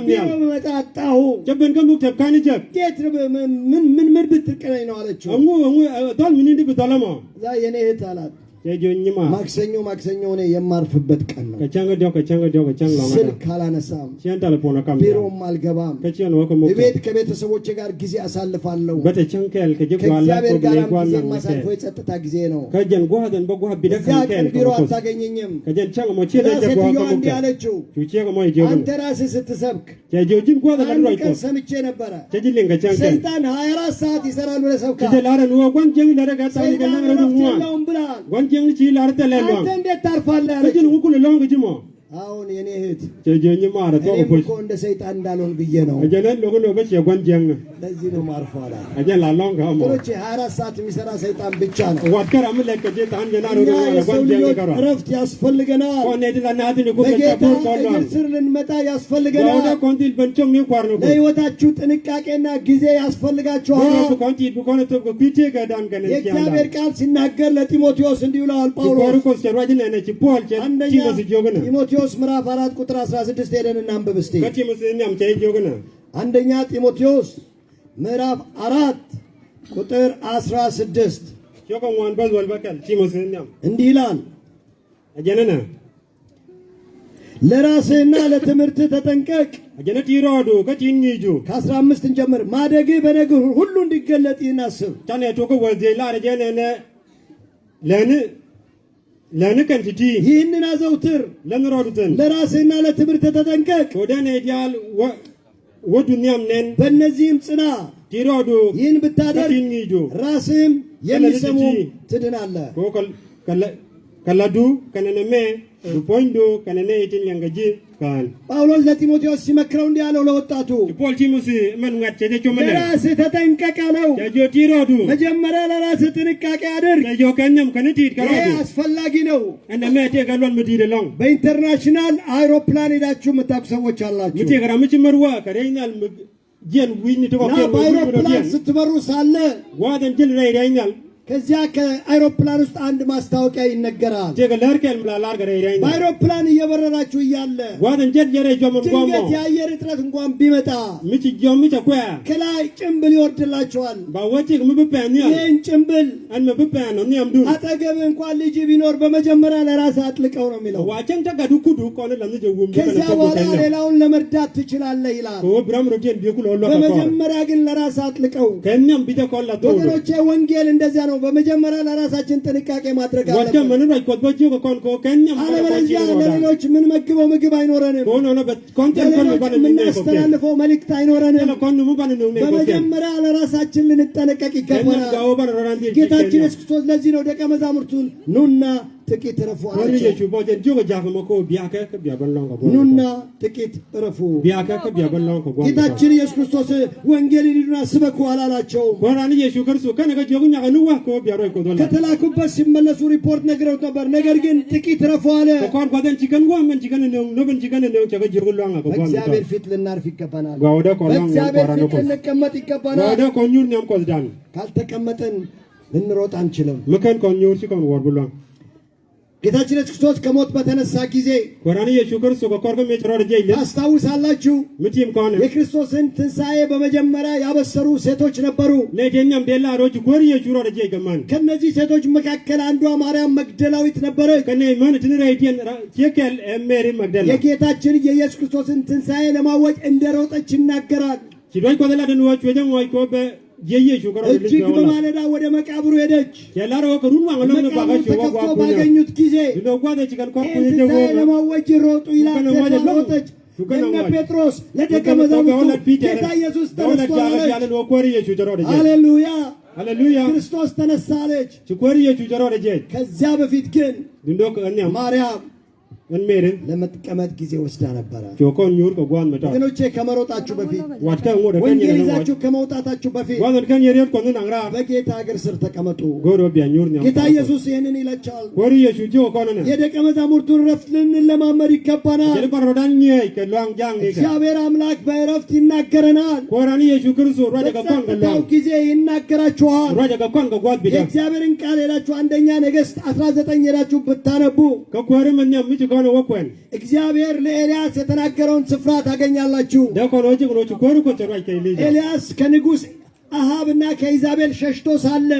[SPEAKER 2] ቢሮ በመጣ አጣሁ፣ ምን ብትቀለኝ ነው አለችው። የኔ እህት አላት ማክሰኞ እኔ የማርፍበት ቀን ነው። ስልክ አላነሳም፣ ቢሮም አልገባም፣ ቤት ከቤተሰቦቼ ጋር ጊዜ አሳልፋለሁ። ከእግዚአብሔር ጋር ጊዜ የማሳልፈው የጸጥታ ጊዜ ነው። እዚያ ቀን ቢሮ አታገኘኝም። ሴትዮዋ እንዲህ አለችው፣ አንተ ራስህ ስትሰብክ አንድ ቀን ሰምቼ ነበረ፣ ሰይጣን 24 ሰዓት ይሰራል ብለህ ሰብከሃል፣ ሰይጣን እረፍት የለውም ብለሃል።
[SPEAKER 1] jeng ni chi lar te le lo
[SPEAKER 2] አንተ እንዴት ታርፋለህ አለች
[SPEAKER 1] kajin ukul long kajimo
[SPEAKER 2] አሁን የኔ እህት
[SPEAKER 1] jejenyi mara to
[SPEAKER 2] እኔም
[SPEAKER 1] ko
[SPEAKER 2] እኮ እንደ ሰይጣን እንዳልሆን ብዬ ነው
[SPEAKER 1] ajana lo ko ba che gwan jeng
[SPEAKER 2] ለዚህ ነው ማርፈው አለ
[SPEAKER 1] ajana la long ka mo
[SPEAKER 2] ወሮቼ 24 ሰዓት የሚሰራ ሰይጣን ብቻ ነው
[SPEAKER 1] wat kara mu le ka je tan jana ro
[SPEAKER 2] እኛ
[SPEAKER 1] ro
[SPEAKER 2] የሰው
[SPEAKER 1] gwan jeng
[SPEAKER 2] ልጆች
[SPEAKER 1] karo
[SPEAKER 2] እረፍት ያስፈልገናል
[SPEAKER 1] ko ne dila na tin ko ka
[SPEAKER 2] በጌታ
[SPEAKER 1] pur ko lo
[SPEAKER 2] እግር ስር ልንመጣ
[SPEAKER 1] wada
[SPEAKER 2] ያስፈልገናል
[SPEAKER 1] kontil benchong ni kwar no ko
[SPEAKER 2] ለህይወታችሁ ጥንቃቄና ጊዜ ያስፈልጋችኋል
[SPEAKER 1] ko kontil bu ko ne to ko pite ga dan kan ki
[SPEAKER 2] የእግዚአብሔር ቃል ሲናገር ለጢሞቴዎስ እንዲህ ይለዋል
[SPEAKER 1] ko
[SPEAKER 2] ጳውሎስ
[SPEAKER 1] ko se rajin ne chi pol che
[SPEAKER 2] አንደኛ
[SPEAKER 1] chi mo se jogna
[SPEAKER 2] ጢሞቴዎስ ምዕራፍ 4 ቁጥር 16 ሄደን እናንብብ እስቲ
[SPEAKER 1] ka chi mo se nyam che jogna
[SPEAKER 2] አንደኛ ጢሞቴዎስ ምዕራፍ 4 ቁጥር 16
[SPEAKER 1] joko wan bas wal bakal chi mo se nyam
[SPEAKER 2] እንዲህ ይላል
[SPEAKER 1] ajana na
[SPEAKER 2] ለራስህና ለትምህርትህ ተጠንቀቅ
[SPEAKER 1] ajana tirodo ka chi nyiju
[SPEAKER 2] ከ15 እንጀምር ማደግህ በነገር ሁሉ እንዲገለጥ ይህን አስብ
[SPEAKER 1] tane to ko wal je la ajana ne lani kan titi
[SPEAKER 2] ይህንን አዘውትር
[SPEAKER 1] lan roduten
[SPEAKER 2] ለራስህና ለትምህርትህ ተጠንቀቅ
[SPEAKER 1] kodane ideal wo dunyam nen
[SPEAKER 2] በእነዚህም ጽና
[SPEAKER 1] tirodo
[SPEAKER 2] ይህን
[SPEAKER 1] ka
[SPEAKER 2] ብታደርግ
[SPEAKER 1] chi nyiju
[SPEAKER 2] ራስህም የሚሰሙ ትድናለህ
[SPEAKER 1] ko kaladu kanene me du poindo kanene itin yangaji kan
[SPEAKER 2] ጳውሎስ ለጢሞቴዎስ ሲመክረው እንዲህ ያለው ለወጣቱ
[SPEAKER 1] pol timusi man ngat che de chomale
[SPEAKER 2] ለራስህ ተጠንቀቅ አለው
[SPEAKER 1] jo tirodu
[SPEAKER 2] መጀመሪያ ለራስህ ጥንቃቄ አድርግ
[SPEAKER 1] jo kanyam kaniti
[SPEAKER 2] ይሄ
[SPEAKER 1] karadu
[SPEAKER 2] አስፈላጊ ነው
[SPEAKER 1] anda me te galwan mudire long
[SPEAKER 2] በኢንተርናሽናል አይሮፕላን ሄዳችሁ የምታውቁ ሰዎች አላችሁ
[SPEAKER 1] mute gara michi marwa kareynal jen wini to ko
[SPEAKER 2] እና በአይሮፕላን ስትበሩ ሳለ
[SPEAKER 1] wadan jil ray reynal
[SPEAKER 2] ከዚያ ከአይሮፕላን ውስጥ አንድ ማስታወቂያ ይነገራል
[SPEAKER 1] te galarkel mlalar gara reynal
[SPEAKER 2] በአይሮፕላን እየበረራችሁ እያለ
[SPEAKER 1] wadan jel jere jomon
[SPEAKER 2] ድንገት
[SPEAKER 1] gomo
[SPEAKER 2] የአየር እጥረት እንኳን ቢመጣ
[SPEAKER 1] michi jom micha kwa
[SPEAKER 2] ከላይ ጭምብል ይወርድላችኋል
[SPEAKER 1] ba wati mubupa ni
[SPEAKER 2] ይህን ጭምብል
[SPEAKER 1] an mubupa no ni amdu
[SPEAKER 2] አጠገብ እንኳን ልጅ ቢኖር በመጀመሪያ ለራስህ አጥልቀው ነው የሚለው
[SPEAKER 1] wachen ta gadu kudu ko ne lamu je wum
[SPEAKER 2] ከዚያ በኋላ ሌላውን ለመርዳት ትችላለህ ይላል
[SPEAKER 1] ko bram rogen bi ku lo lo ka
[SPEAKER 2] በመጀመሪያ ግን ለራስህ አጥልቀው
[SPEAKER 1] kenyam bi de ko la to
[SPEAKER 2] ወገኖቼ ወንጌል እንደዚያ ነው በመጀመሪያ ለራሳችን ጥንቃቄ ማድረግ
[SPEAKER 1] wajja
[SPEAKER 2] አለብን
[SPEAKER 1] manu ray ko bojo ko kon ko kenyam
[SPEAKER 2] አለበለዚያ ለሌሎች ምን መግበው ምግብ አይኖረንም
[SPEAKER 1] ko no no bet kontel kon
[SPEAKER 2] ለሌሎች
[SPEAKER 1] ban ni ne ko
[SPEAKER 2] የምናስተላልፈው መልእክት አይኖረንም
[SPEAKER 1] kon mu ban ni ne ko
[SPEAKER 2] በመጀመሪያ ለራሳችን ልንጠነቀቅ
[SPEAKER 1] kenyam
[SPEAKER 2] ይገባናል
[SPEAKER 1] gawo ban ran di
[SPEAKER 2] ጌታችን ኢየሱስ ክርስቶስ ለዚህ ነው ደቀ መዛሙርቱን ኑና ጥቂት እረፉ
[SPEAKER 1] ko ni je
[SPEAKER 2] አላቸው
[SPEAKER 1] chu bojo jogo ja ko ko biya ka biya ban long ko
[SPEAKER 2] ኑና ጥቂት እረፉ
[SPEAKER 1] biya ka biya ban long ko
[SPEAKER 2] ጌታችን ኢየሱስ ክርስቶስ ወንጌልን ሂዱና ስበኩ አላላቸውም
[SPEAKER 1] ko ran ye shu karsu kana ga jogo nya nu wa ko biya ro ko dola
[SPEAKER 2] ከተላኩበት ሲመለሱ ሪፖርት ነግረውት ነበር ነገር ግን ጥቂት እረፉ አለ
[SPEAKER 1] ko kon ko den chicken go man chicken no ben chicken no cha ga jogo long ko
[SPEAKER 2] በእግዚአብሔር ፊት ልናርፍ ይገባናል
[SPEAKER 1] gawo da ko long
[SPEAKER 2] በእግዚአብሔር
[SPEAKER 1] ko ran
[SPEAKER 2] ፊት
[SPEAKER 1] ko
[SPEAKER 2] ልንቀመጥ ይገባናል
[SPEAKER 1] gawo da ko nyur nyam ko dan
[SPEAKER 2] ካልተቀመጥን ልንሮጥ አንችልም
[SPEAKER 1] mekan kon nyur chi kon wor bulong
[SPEAKER 2] ጌታችን ኢየሱስ ክርስቶስ ከሞት በተነሳ ጊዜ
[SPEAKER 1] korani ye shukar su ko korgo me choro je ile
[SPEAKER 2] ታስታውሳላችሁ
[SPEAKER 1] mitim kon
[SPEAKER 2] የክርስቶስን ትንሣኤ በመጀመሪያ ያበሰሩ ሴቶች ነበሩ
[SPEAKER 1] ne jenyam dela ro chi gori ye churo je gaman
[SPEAKER 2] ከነዚህ ሴቶች መካከል አንዷ ማርያም መግደላዊት ነበረች
[SPEAKER 1] kane man tinira idien chekel meri magdala
[SPEAKER 2] የጌታችን የኢየሱስ ክርስቶስን ትንሣኤ ለማወጅ እንደሮጠች ይናገራል
[SPEAKER 1] chi doy ko dela den wo chwe jam wo ko be yeye shukar ro
[SPEAKER 2] እጅግ በማለዳ ወደ መቃብሩ ሄደች
[SPEAKER 1] kelaro ko runwa ngalo ne ba ga
[SPEAKER 2] መቃብሩ
[SPEAKER 1] chi wo
[SPEAKER 2] ተከፍቶ
[SPEAKER 1] wa ku
[SPEAKER 2] ባገኙት ጊዜ
[SPEAKER 1] no gwa de chi kan ko ku
[SPEAKER 2] ይህን
[SPEAKER 1] je
[SPEAKER 2] ትንሣኤ
[SPEAKER 1] wo
[SPEAKER 2] ለማወጅ ሮጡ ይላል ሮጠች ለእነ ጴጥሮስ ለደቀ መዛሙርቱ ጌታ ኢየሱስ ተነስቷል
[SPEAKER 1] ያለ ነው ኮሪ ye churo je
[SPEAKER 2] ሃሌሉያ
[SPEAKER 1] haleluya
[SPEAKER 2] ክርስቶስ ተነሳለች
[SPEAKER 1] chi kori ye churo je
[SPEAKER 2] ከዚያ በፊት ግን
[SPEAKER 1] dindo ko anyam
[SPEAKER 2] ማርያም
[SPEAKER 1] en mere
[SPEAKER 2] ለመጥቀመጥ ጊዜ ወስዳ ነበረ
[SPEAKER 1] chokon nyur ko gwan mata
[SPEAKER 2] ወገኖቼ ከመሮጣችሁ በፊት
[SPEAKER 1] wat ka ngode kan
[SPEAKER 2] ወንጌል
[SPEAKER 1] ye
[SPEAKER 2] ይዛችሁ ከመውጣታችሁ በፊት
[SPEAKER 1] gwan kan ye ko nangra
[SPEAKER 2] በጌታ እግር ስር ተቀመጡ
[SPEAKER 1] goro bia nyur nyam
[SPEAKER 2] ጌታ ኢየሱስ ይህንን ይለቻል
[SPEAKER 1] kori ye shujo ko na
[SPEAKER 2] የደቀ መዛሙርቱን ረፍት ልንለማመድ ይገባናል
[SPEAKER 1] jeli par rodan nye ke luang jang ni ka
[SPEAKER 2] እግዚአብሔር አምላክ በእረፍት ይናገረናል
[SPEAKER 1] korani ye shukru su roja ka kon
[SPEAKER 2] በጸጥታው
[SPEAKER 1] galang
[SPEAKER 2] ጊዜ ይናገራችኋል
[SPEAKER 1] roja ka kon ga gwat bi
[SPEAKER 2] የእግዚአብሔርን ቃል ሄዳችሁ አንደኛ ነገሥት 19 ሄዳችሁ ብታነቡ
[SPEAKER 1] ka kori man nyam mi ko no wokwen
[SPEAKER 2] እግዚአብሔር ለኤልያስ የተናገረውን ስፍራ ታገኛላችሁ
[SPEAKER 1] da ko no ji no chi kori ko tero ke li
[SPEAKER 2] ኤልያስ ከንጉሥ አሃብና ከኢዛቤል ሸሽቶ ሳለ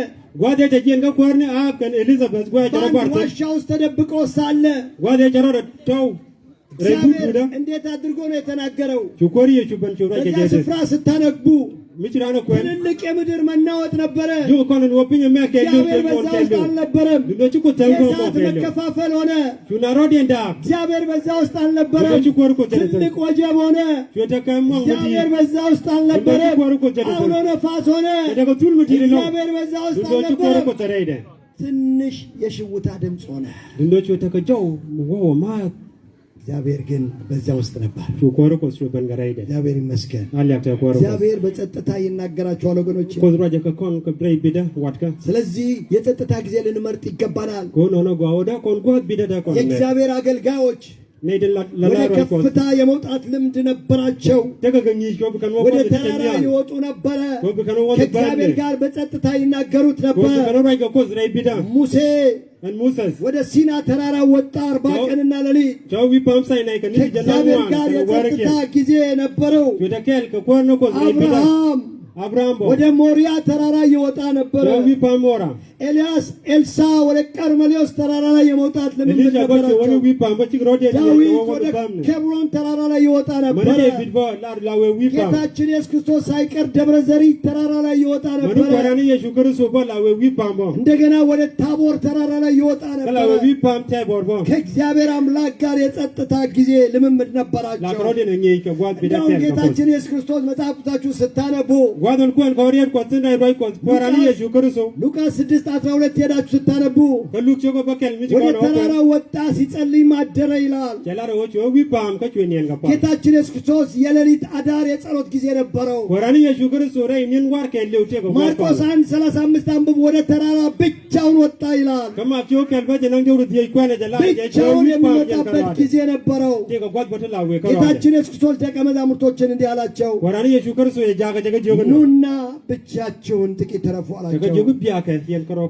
[SPEAKER 1] gwade te jen ga korni a kan elizabeth gwa jara
[SPEAKER 2] በአንድ
[SPEAKER 1] kwarte
[SPEAKER 2] ዋሻ ውስጥ ተደብቆ ሳለ
[SPEAKER 1] gwade jara da taw redu
[SPEAKER 2] እግዚአብሔር
[SPEAKER 1] da
[SPEAKER 2] እንዴት አድርጎ ነው የተናገረው
[SPEAKER 1] chi kori ye chuban chura ke
[SPEAKER 2] በዚያ
[SPEAKER 1] jede
[SPEAKER 2] ስፍራ ስታነቡ
[SPEAKER 1] mi chi rana kwen
[SPEAKER 2] ትልልቅ የምድር መናወጥ ነበረ
[SPEAKER 1] ju ko no opinyo me ke lu
[SPEAKER 2] እግዚአብሔር
[SPEAKER 1] ke
[SPEAKER 2] በዛ
[SPEAKER 1] mon
[SPEAKER 2] ውስጥ
[SPEAKER 1] ke lu
[SPEAKER 2] አልነበረም
[SPEAKER 1] no chi ko taw ko mo
[SPEAKER 2] የእሳት
[SPEAKER 1] ke lu
[SPEAKER 2] መከፋፈል ሆነ
[SPEAKER 1] chuna rodien da
[SPEAKER 2] እግዚአብሔር በዛ ውስጥ አልነበረም
[SPEAKER 1] no chi kori ko tere
[SPEAKER 2] ትልቅ ወጀብ ሆነ
[SPEAKER 1] chota ka mo mudi
[SPEAKER 2] እግዚአብሔር በዛ ውስጥ አልነበረም አውሎ ነፋስ ሆነ
[SPEAKER 1] daga tul mudi no
[SPEAKER 2] እግዚአብሔር በዛ ውስጥ
[SPEAKER 1] no chi kori ko
[SPEAKER 2] አልነበረም
[SPEAKER 1] tere ide
[SPEAKER 2] ትንሽ የሽውታ ድምጽ ሆነ።
[SPEAKER 1] ድንዶቹ ተከጀው ወማ
[SPEAKER 2] እግዚአብሔር ግን በዚያ ውስጥ ነበር።
[SPEAKER 1] ሹኮርቆስ በንገራይደ
[SPEAKER 2] እግዚአብሔር ይመስገን።
[SPEAKER 1] አልያክተ ኮርቆስ
[SPEAKER 2] እግዚአብሔር በጸጥታ ይናገራቸዋል ወገኖች።
[SPEAKER 1] ኮዝራ ጀከኮን ከብሬ ቢደ ዋድከ
[SPEAKER 2] ስለዚህ የጸጥታ ጊዜ ልንመርጥ ይገባናል።
[SPEAKER 1] ኮኖ ነው ጓወዳ ኮንጎት ቢደዳ ኮን
[SPEAKER 2] የእግዚአብሔር አገልጋዮች ወደ ከፍታ የመውጣት ልምድ ነበራቸው። ወደ ተራራ ይወጡ ነበረ። ከእግዚአብሔር ጋር በጸጥታ ይናገሩት ነበር። ሙሴ ወደ ሲና ተራራ ወጣ 40 ቀንና ሌሊት ከእግዚአብሔር ጋር የጸጥታ ጊዜ ነበረው። አብርሃም ወደ ሞሪያ ተራራ ይወጣ ነበር። ኤልሳ ወደ ቀርሜሎስ ተራራ ላይ የመውጣት ልምምድ ነበራቸው። ዳዊት ወደ ኬብሮን ተራራ ላይ ይወጣ ነበር። ጌታችን ኢየሱስ ክርስቶስ ሳይቀር ደብረ ዘይት ተራራ ላይ ይወጣ ነበር። እንደገና ወደ ታቦር ተራራ ላይ ይወጣ ነበር። ከእግዚአብሔር አምላክ ጋር የጸጥታ ጊዜ ልምምድ ነበራቸው። ጌታችን ኢየሱስ ክርስቶስ መጽሐፍታችሁ ስታነቡ ሉቃስ 6:12 ሄዳችሁ ስታነቡ ወደ ተራራ ወጣ ሲጸልይ ማደረ ይላል። ጌታችን ኢየሱስ ክርስቶስ የሌሊት አዳር የጸሎት ጊዜ ነበረው። ማርቆስ 1:35 አንብቡ። ወደ ተራራ ብቻውን ወጣ ይላል። ብቻውን የሚወጣበት ጊዜ ነበረው። ጌታችን ኢየሱስ ክርስቶስ ደቀ መዛሙርቶችን እንዲህ አላቸው፣ ኑና ብቻችሁን ጥቂት ተረፉ አላቸው።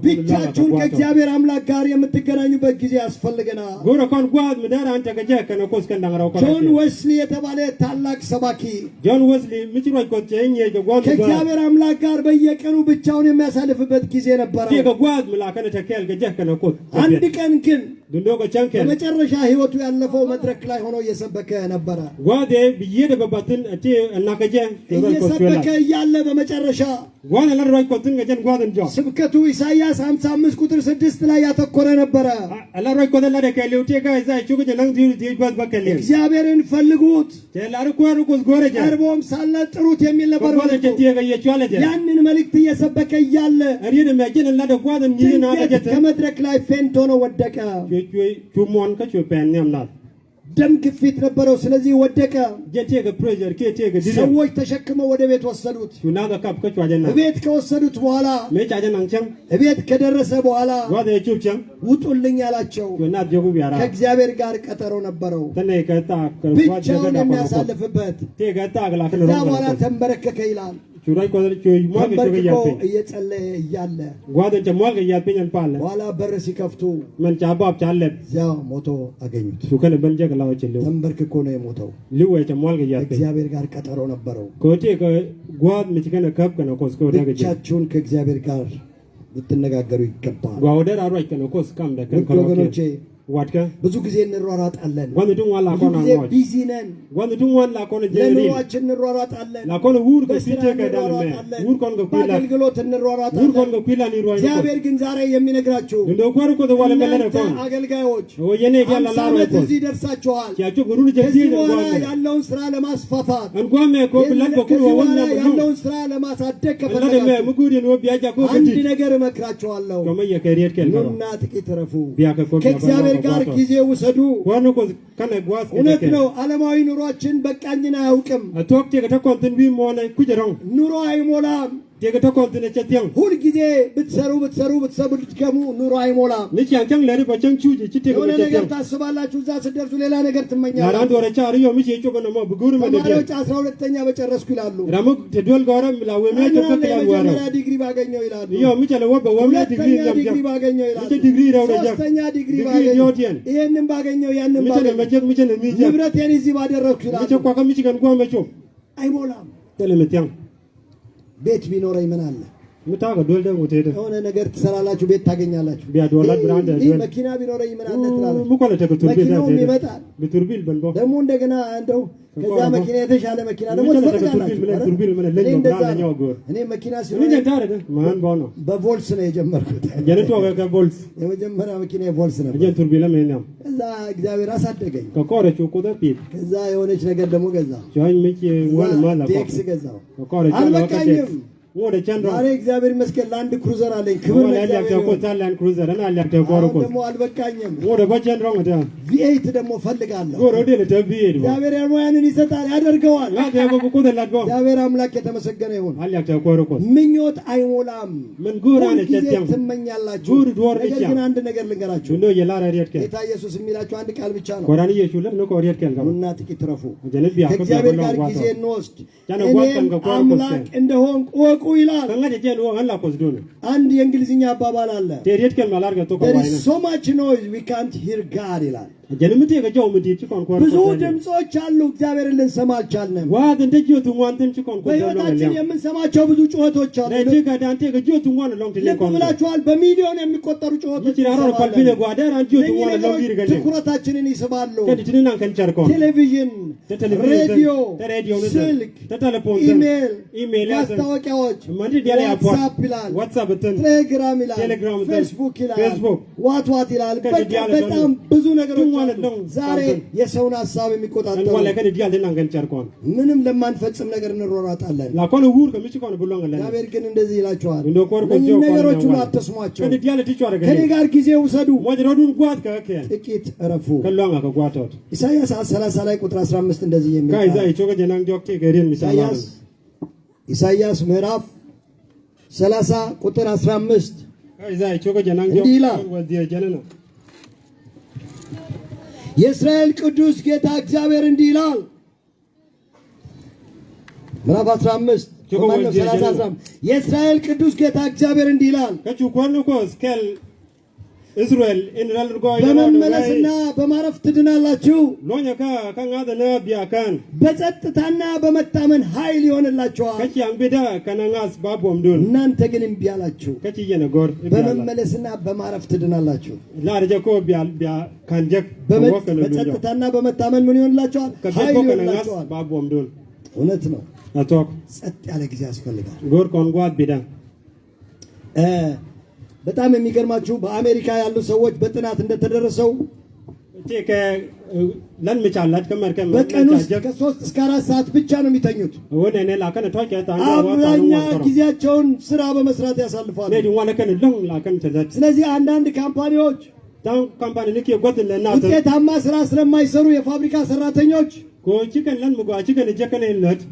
[SPEAKER 2] ብቻችሁን ከእግዚአብሔር አምላክ ጋር የምትገናኙበት ጊዜ ያስፈልገናል። ጆን ዌስሊ የተባለ ታላቅ ሰባኪ ከእግዚአብሔር አምላክ ጋር በየቀኑ ብቻውን የሚያሳልፍበት ጊዜ ነበረ። አንድ ቀን ግን በመጨረሻ ሕይወቱ ያለፈው መድረክ ላይ ሆኖ እየሰበከ ነበረ። እየሰበከ እያለ በመጨረሻ ስብከቱ ኢሳይያስ 55:6 ላይ ያተኮረ ነበረ። እግዚአብሔርን ፈልጉት ቀርቦም ሳለ ጥሩት የሚል ነበር። ያንን መልእክት እየሰበከ እያለ ድንገት ከመድረክ ላይ ፌንት ሆኖ ወደቀ። ደም ግፊት ነበረው። ስለዚህ ወደቀ። ሰዎች ተሸክመው ወደ ቤት ወሰዱት። ቤት ከወሰዱት በኋላ ቤት ከደረሰ በኋላ ውጡልኝ አላቸው። ከእግዚአብሔር ጋር ቀጠሮ ነበረው፣ ብቻውን የሚያሳልፍበት። ከዛ በኋላ ተንበረከከ ይላል። ተንበርክኮ እየጸለየ እያለ በኋላ በር ሲከፍቱ እዚያው ሞቶ አገኙት። ተንበርክኮ ነው የሞተው። ከእግዚአብሔር ጋር ቀጠሮ ነበረው። ብቻችሁን ከእግዚአብሔር ጋር ልትነጋገሩ ይገባል። ወገኖቼ ብዙ ጊዜ እንሯሯጣለን። ብዙ ጊዜ ቢዚ ነን። ለኑሯችን እንሯሯጣለን። በስራ እንሯሯጣለን። በአገልግሎት እንሯሯጣለን። እግዚአብሔር ግን ዛሬ የሚነግራችሁ እናንተ አገልጋዮች 50 ዓመት እዚህ ደርሳችኋል። ከዚህ በኋላ ያለውን ስራ ለማስፋፋት፣ ከዚህ በኋላ ያለውን ስራ ለማሳደግ ከፈለጋችሁ አንድ ነገር እመክራችኋለሁ። ኑና ጥቂት ረፉ። ከእግዚአብሔር ጋር ጊዜ ውሰዱ። እውነት ነው፣ ዓለማዊ ኑሯችን በቃኝን አያውቅም። ኑሮ አይሞላም። ሁል ጊዜ ብትሰሩ ብትድከሙ ኑሮ አይሞላም። የሆነ ነገር ታስባላችሁ፣ እዛ ስትደርሱ ሌላ ነገር ትመኛላችሁ። ተማሪዎች 12ኛ በጨረስኩ ይላሉ። የመጀመሪያ ዲግሪ ባገኘው ይላሉ። ሁለተኛ ዲግሪ ባገኘው ይላሉ። ሶስተኛ ዲግሪ ባገኘው፣ ይሄንን ባገኘው፣ ያንን ባገኘው፣ ንብረቴን እዚህ ባደረግኩ ይላሉ። አይሞላም። ቤት ቢኖረኝ ምን አለ? የሆነ ነገር ትሰራላችሁ፣ ቤት ታገኛላችሁ። መኪና ቢኖረኝ ምን አለ ትላለች። መኪናውም ይመጣል ደግሞ እንደገና እንደው ከዛ መኪና የተሻለ መኪና ደግሞ ትፈልጋላችሁ። እኔ መኪና ሲሆን በቮልስ ነው የጀመርኩት። የመጀመሪያ መኪና ቮልስ ነበር። ከዛ እግዚአብሔር አሳደገኝ። ከዛ የሆነች ነገር ደግሞ ገዛ፣ ቴክስ ገዛው። አልበቃኝም።
[SPEAKER 1] ወደ ቸንድሮ
[SPEAKER 2] ዛሬ እግዚአብሔር ይመስገን ለአንድ ክሩዘር አለኝ ክብር ለእግዚአብሔር
[SPEAKER 1] ይሁን ታላን ክሩዘር እና አልያክ ተቆርቆ
[SPEAKER 2] ደግሞ አልበቃኝም
[SPEAKER 1] ወደ በቸንድሮ ወደ
[SPEAKER 2] V8 ደግሞ ፈልጋለሁ
[SPEAKER 1] ወደ ለተቢሄድ
[SPEAKER 2] እግዚአብሔር ያሞያንን ይሰጣል ያደርገዋል
[SPEAKER 1] ያደረገ በቁ ተላድጎ
[SPEAKER 2] እግዚአብሔር አምላክ የተመሰገነ ይሁን
[SPEAKER 1] አልያክ ተቆርቆ
[SPEAKER 2] ምኞት አይሞላም
[SPEAKER 1] ምን ጉራነ ተደም
[SPEAKER 2] ትመኛላችሁ
[SPEAKER 1] ጉር ዶር
[SPEAKER 2] ነገር ግን አንድ ነገር ልንገራችሁ
[SPEAKER 1] ነው የላራ ሪያት
[SPEAKER 2] ጌታ ኢየሱስ የሚላችሁ አንድ ቃል ብቻ ነው
[SPEAKER 1] ኮራን ኢየሱስ ነው ኮሪያት ከልጋ
[SPEAKER 2] እና ጥቂት ትረፉ
[SPEAKER 1] ጀነቢያ
[SPEAKER 2] ከእግዚአብሔር ጋር ጊዜ እንወስድ አምላክ እንደሆን ቆቁ ይላል
[SPEAKER 1] ከመደጀን ወላ ቆዝዶን
[SPEAKER 2] አንድ የእንግሊዝኛ አባባል አለ
[SPEAKER 1] ቴሪት ከልማ ላርገ ቶ
[SPEAKER 2] there is so much noise we can't hear God ይላል
[SPEAKER 1] ጀነምት የገጃው ምዲት ኮንኮር
[SPEAKER 2] ብዙ ድምጾች አሉ እግዚአብሔርን ልንሰማ አልቻልንም
[SPEAKER 1] ዋት እንደጆቱ ዋንተን ኮንኮር
[SPEAKER 2] በሕይወታችን የምንሰማቸው ብዙ ጩኸቶች አሉ
[SPEAKER 1] ለጂ ከዳንቴ ገጆቱ ዋን ሎንግ ዲሌ ኮንኮር
[SPEAKER 2] ብላችኋል በሚሊዮን የሚቆጠሩ ጩኸቶች
[SPEAKER 1] ይራሮ ፈልቢለ ጓዳር አንጆቱ ዋን ሎንግ ይርገለ
[SPEAKER 2] ትኩረታችንን ይስባሉ
[SPEAKER 1] ከዲትንና ከንቻርኮ
[SPEAKER 2] ቴሌቪዥን ሬዲዮ ስልክ ኢሜል ማስታወቂያዎች ዋትስአፕ ይላል ቴሌግራም ይላል ፌስቡክ ይላል ዋት ይላል በጣም ብዙ ነገሮች ዛሬ የሰውን ሐሳብ የሚቆጣጠሩ ምንም ለማንፈጽም ነገር እንሮራጣለን እግዚአብሔር ግን እንደዚህ ይላችኋል ነገሮች ሁሉ አትስሟቸው ከኔ ጋር ጊዜ ውሰዱ ጥቂት እረፉ ኢሳይያስ 30 ላይ ቁጥር 15 እንደዚህ የሚል ኢሳይያስ ምዕራፍ 30 ቁጥር 15 እንዲህ ይላል የእስራኤል ቅዱስ ጌታ እግዚአብሔር እንዲህ ይላል ምዕራፍ 15 የእስራኤል ቅዱስ ጌታ እግዚአብሔር እንዲህ ይላል
[SPEAKER 1] እስራኤል ኢንራል ርጓይ
[SPEAKER 2] በመመለስና በማረፍ ትድናላችሁ በጸጥታና በመታመን ኃይል ይሆንላችኋል እናንተ ግን እምቢ አላችሁ በመመለስና በማረፍ ትድናላችሁ በጸጥታና በመታመን ምን ይሆንላችኋል ኃይል ይሆንላችኋል እውነት ነው ጸጥ ያለ ጊዜ ያስፈልጋል በጣም የሚገርማችሁ በአሜሪካ ያሉ ሰዎች በጥናት እንደተደረሰው በቀን ውስጥ ከ3 እስከ 4 ሰዓት ብቻ ነው የሚተኙት አብዛኛው ጊዜያቸውን ስራ በመስራት ያሳልፋሉ ስለዚህ አንዳንድ ካምፓኒዎች ውጤታማ ስራ ስለማይሰሩ የፋብሪካ ሰራተኞች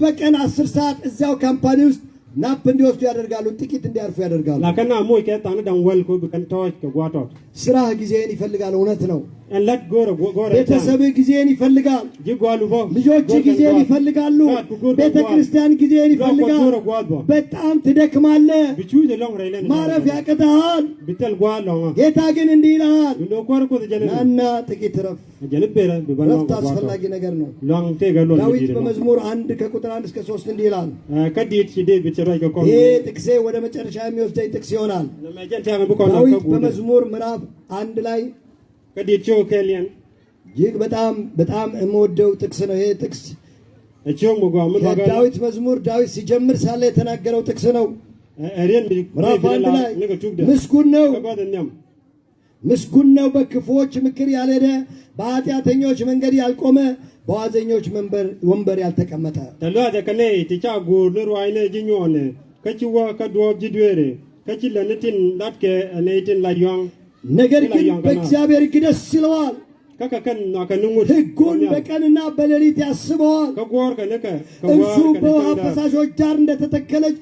[SPEAKER 2] በቀን 10 ሰዓት እዚያው ካምፓኒ ውስጥ ናፕ እንዲወስዱ ያደርጋሉ ጥቂት እንዲያርፉ ያደርጋሉ ስራ ጊዜን ይፈልጋል እውነት ነው ቤተሰብ ጊዜን ይፈልጋል ልጆች ጊዜን ይፈልጋሉ ቤተክርስቲያን ጊዜን ይፈልጋል በጣም ትደክማለህ ማረፍ ያቅታል ጌታ ግን እንዲህ ይላል ናና ጥቂት ረፍ ረፍት አስፈላጊ ነገር ነው ዳዊት በመዝሙር 1 ከቁጥር 1 እስከ 3 እንዲህ ይላል ይሄ ጥቅሴ ወደ መጨረሻ የሚወስደኝ ጥቅስ ይሆናል ዳዊት በመዝሙር ምዕራፍ 1 ላይ ይህ በጣም የምወደው ጥቅስ ነው ይሄ ጥቅስ ዳዊት መዝሙር ዳዊት ሲጀምር ሳለ የተናገረው ጥቅስ ነው ምዕራፍ 1 ላይ ምስጉን ነው በክፉዎች ምክር ያልሄደ በኃጢአተኞች መንገድ ያልቆመ በዋዘኞች ወንበር ያልተቀመጠ ነገር ግን በእግዚአብሔር ሕግ ደስ ይለዋል ሕጉን በቀንና በሌሊት ያስበዋል እርሱ በውሃ ፈሳሾች ዳር እንደተተከለች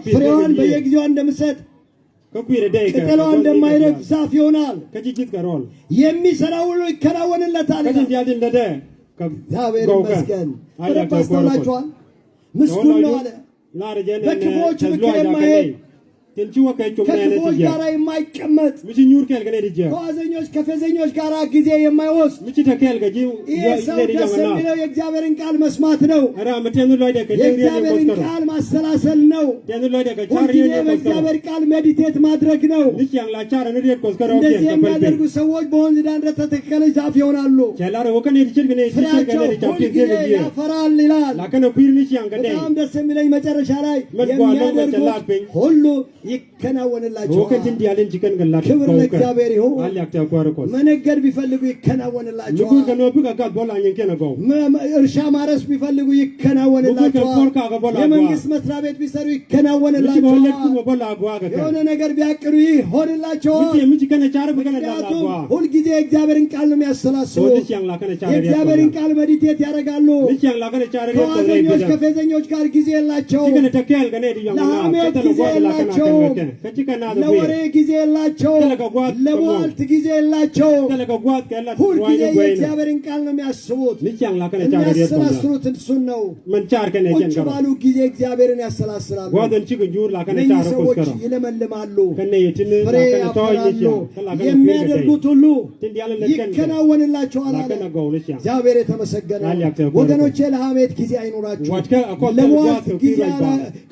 [SPEAKER 2] ፍሬዋን በየጊዜዋ እንደምትሰጥ ቅጠሏ እንደማይረግፍ ዛፍ ይሆናል የሚሠራው ሁሉ ይከናወንለታል እግዚአብሔር ይመስገን ታስተውላችኋል ምስጉን ነው አለ በክፉዎች ምክር የማይሄድ ከክፉዎች ጋር የማይቀመጥ ከዋዘኞች ከፌዘኞች ጋር ጊዜ የማይወስድ ይህ ሰው ደስ የሚለው የእግዚአብሔርን ቃል መስማት ነው የእግዚአብሔርን ቃል ማሰላሰል ነው ሁልጊዜ በእግዚአብሔር ቃል ሜዲቴት ማድረግ ነው እንደዚህ የሚያደርጉ ሰዎች በወንዝ ዳር እንደተተከለች ዛፍ ይሆናሉ ፍሬያቸው ሁልጊዜ ያፈራል ይላል በጣም ደስ የሚለኝ መጨረሻ ላይ የሚያደርጉት ሁሉ ይከናወንላችኋል።
[SPEAKER 1] ወከት እንዲያለን ችከን ገላክ
[SPEAKER 2] ክብር ለእግዚአብሔር ይሁን።
[SPEAKER 1] አልያክታ ቋርቆስ
[SPEAKER 2] መነገድ ቢፈልጉ ይከናወንላችኋል።
[SPEAKER 1] ንጉ ከኖብ ጋጋት ቦላ አንከ ነው
[SPEAKER 2] እርሻ ማረስ ቢፈልጉ ይከናወንላችኋል። የመንግስት መስሪያ ቤት ቢሰሩ ይከናወንላችኋል። የሆነ ነገር ቢያቅዱ ይሆንላችኋል። ምክንያቱም ሁልጊዜ የእግዚአብሔርን ቃል ነው የሚያሰላስሉት። የእግዚአብሔርን ቃል መዲቴት ያደርጋሉ። ከዋዘኞች ከፌዘኞች ጋር ጊዜ የላቸውም። ለሐሜት ጊዜ የላቸውም። ለወሬ ጊዜ የላቸውም። ለሟልት ጊዜ የላቸውም። ሁልጊዜ የእግዚአብሔርን ቃል ነው የሚያስቡት። የሚያሰላስሉት እሱን ነው። ቁጭ ባሉ ጊዜ እግዚአብሔርን ያሰላስላሉ። እነዚህ ሰዎች ይለመልማሉ፣ ፍሬ ያፈራሉ፣ የሚያደርጉት ሁሉ ይከናወንላቸዋል አለ። እግዚአብሔር የተመሰገነ። ወገኖቼ ለሐሜት ጊዜ አይኖራችሁ፣ ለሟልት ጊዜ፣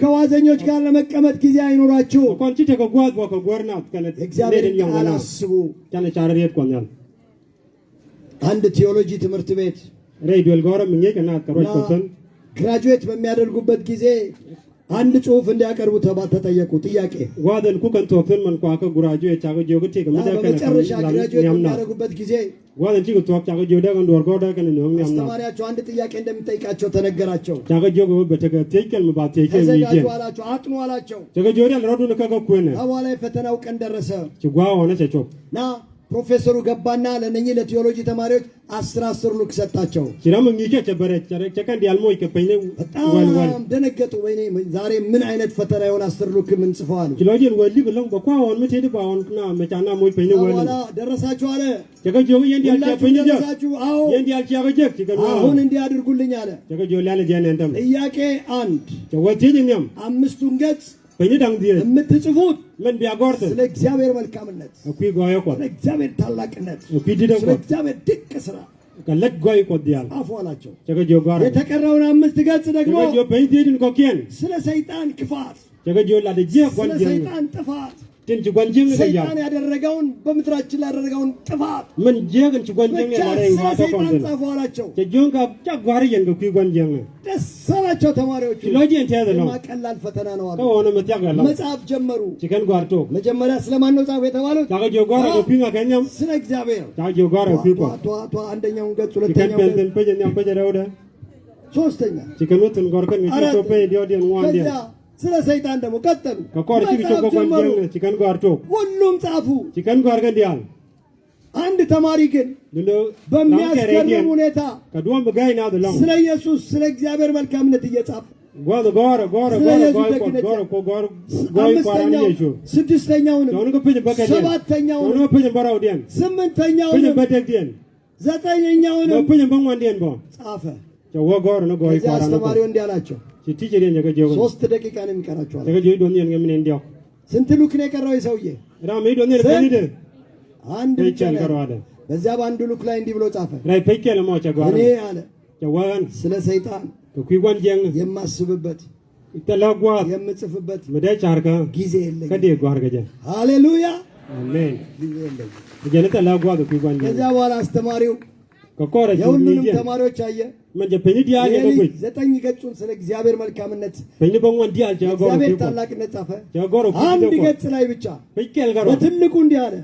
[SPEAKER 2] ከዋዘኞች ጋር ለመቀመጥ ጊዜ አይኖራችሁ። እግዚአብሔርን ቃል አስቡ። አንድ ቴዎሎጂ ትምህርት ቤት ግራጁዌት በሚያደርጉበት ጊዜ አንድ ጽሑፍ እንዲያቀርቡ ተጠየቁ። ጥያቄ በመጨረሻ ግራጁዌት በሚያደርጉበት ጊዜ አስተማሪያቸው አንድ ጥያቄ እንደሚጠይቃቸው ተነገራቸው። ተዘጋጁ አላቸው፣ አጥኑ አላቸው። በኋላ የፈተናው ቀን ደረሰ እና ፕሮፌሰሩ ገባና ለነኚህ ለቴዎሎጂ ተማሪዎች 10 ሉክ ሰጣቸው። በጣም ደነገጡ። ወይኔ ዛሬ ምን አይነት ፈተና ይሆን 10 ሉክ ምን ጽፈዋል? በኋላ ደረሳችሁ አለ። ደረሳችሁ? አዎ። አሁን እንዲህ አድርጉልኝ አለ። ጥያቄ 1 5ቱን ገጽ የምትጽፉት ስለ እግዚአብሔር መልካምነት፣ ስለ እግዚአብሔር ታላቅነት፣ ስለ እግዚአብሔር ድንቅ ስራ ጻፉ አላቸው። የተቀረውን 5 ገጽ ደግሞ ስለ ሰይጣን ክፋት፣ ስለ ሰይጣን ጥፋት፣ ሰይጣን ያደረገውን በምድራችን ያደረገውን ጥፋት ስለ ሰይጣን ጻፉ አላቸው። ደስ አላቸው ተማሪዎቹ። ቀላል ፈተና ነው አሉ። መጽሐፍ ጀመሩ። መጀመሪያ ስለማን ነው ጻፉ የተባሉት? ስለ እግዚአብሔር። አንደኛውን ገጽ፣ ሁለተኛውን ገጽ፣ ሶስተኛ ከዚያ ስለ ሰይጣን ደግሞ ቀጠሉ። ሁሉም ጻፉ። አንድ ተማሪ ግን በሚያስገርም ሁኔታ ስለ ኢየሱስ ስለ እግዚአብሔር መልካምነት እየጻፈ ስድስተኛውንም ሰባተኛውንም ስምንተኛውንም ዘጠነኛውንም ጻፈ። ከዚያ አስተማሪው እንዲህ አላቸው፣ 3 ደቂቃ ነው የሚቀራቸው አለ። ስንት ሉክ ነው የቀረው የሰውዬ? አንድ ብቻ ነው። በዚያ በአንድ ሉክ ላይ እንዲህ ብሎ ጻፈ። እኔ አለ ስለ ሰይጣን የማስብበት የምጽፍበት ጊዜ የለኝም። ሃሌሉያ አሜን። ከዚያ በኋላ አስተማሪው የሁሉንም ተማሪዎች አየ። 9 ገጹን ስለ እግዚአብሔር መልካምነት፣ እግዚአብሔር ታላቅነት ጻፈ። አንድ ገጽ ላይ ብቻ በትልቁ እንዲህ አለ፣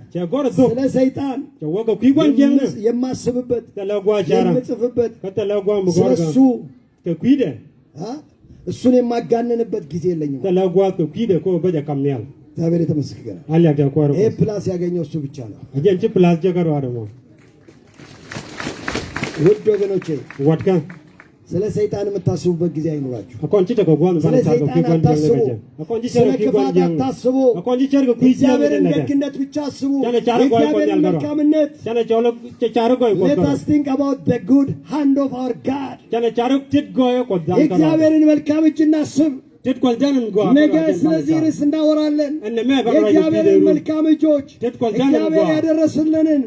[SPEAKER 2] ስለ ሰይጣን የማስብበት የምጽፍበት፣ ስለሱ እሱን የማጋነንበት ጊዜ የለኝም። እግዚአብሔር የተመስገነ። ይሄ ፕላስ ያገኘው እሱ ብቻ ነው። ውድ ወገኖቼ ስለ ሰይጣን የምታስቡበት ጊዜ አይኖራችሁ። ስለ ሰይጣን አታስቡ፣ ስለ ክፋት አታስቡ። እግዚአብሔርን ደግነት ብቻ አስቡ፣ የእግዚአብሔርን መልካምነት። Let us think about the good hand of our God። የእግዚአብሔርን መልካም እጅ እናስብ። ነገ ስለዚህ ርዕስ እናወራለን። የእግዚአብሔርን መልካም እጆች፣ እግዚአብሔር ያደረስልንን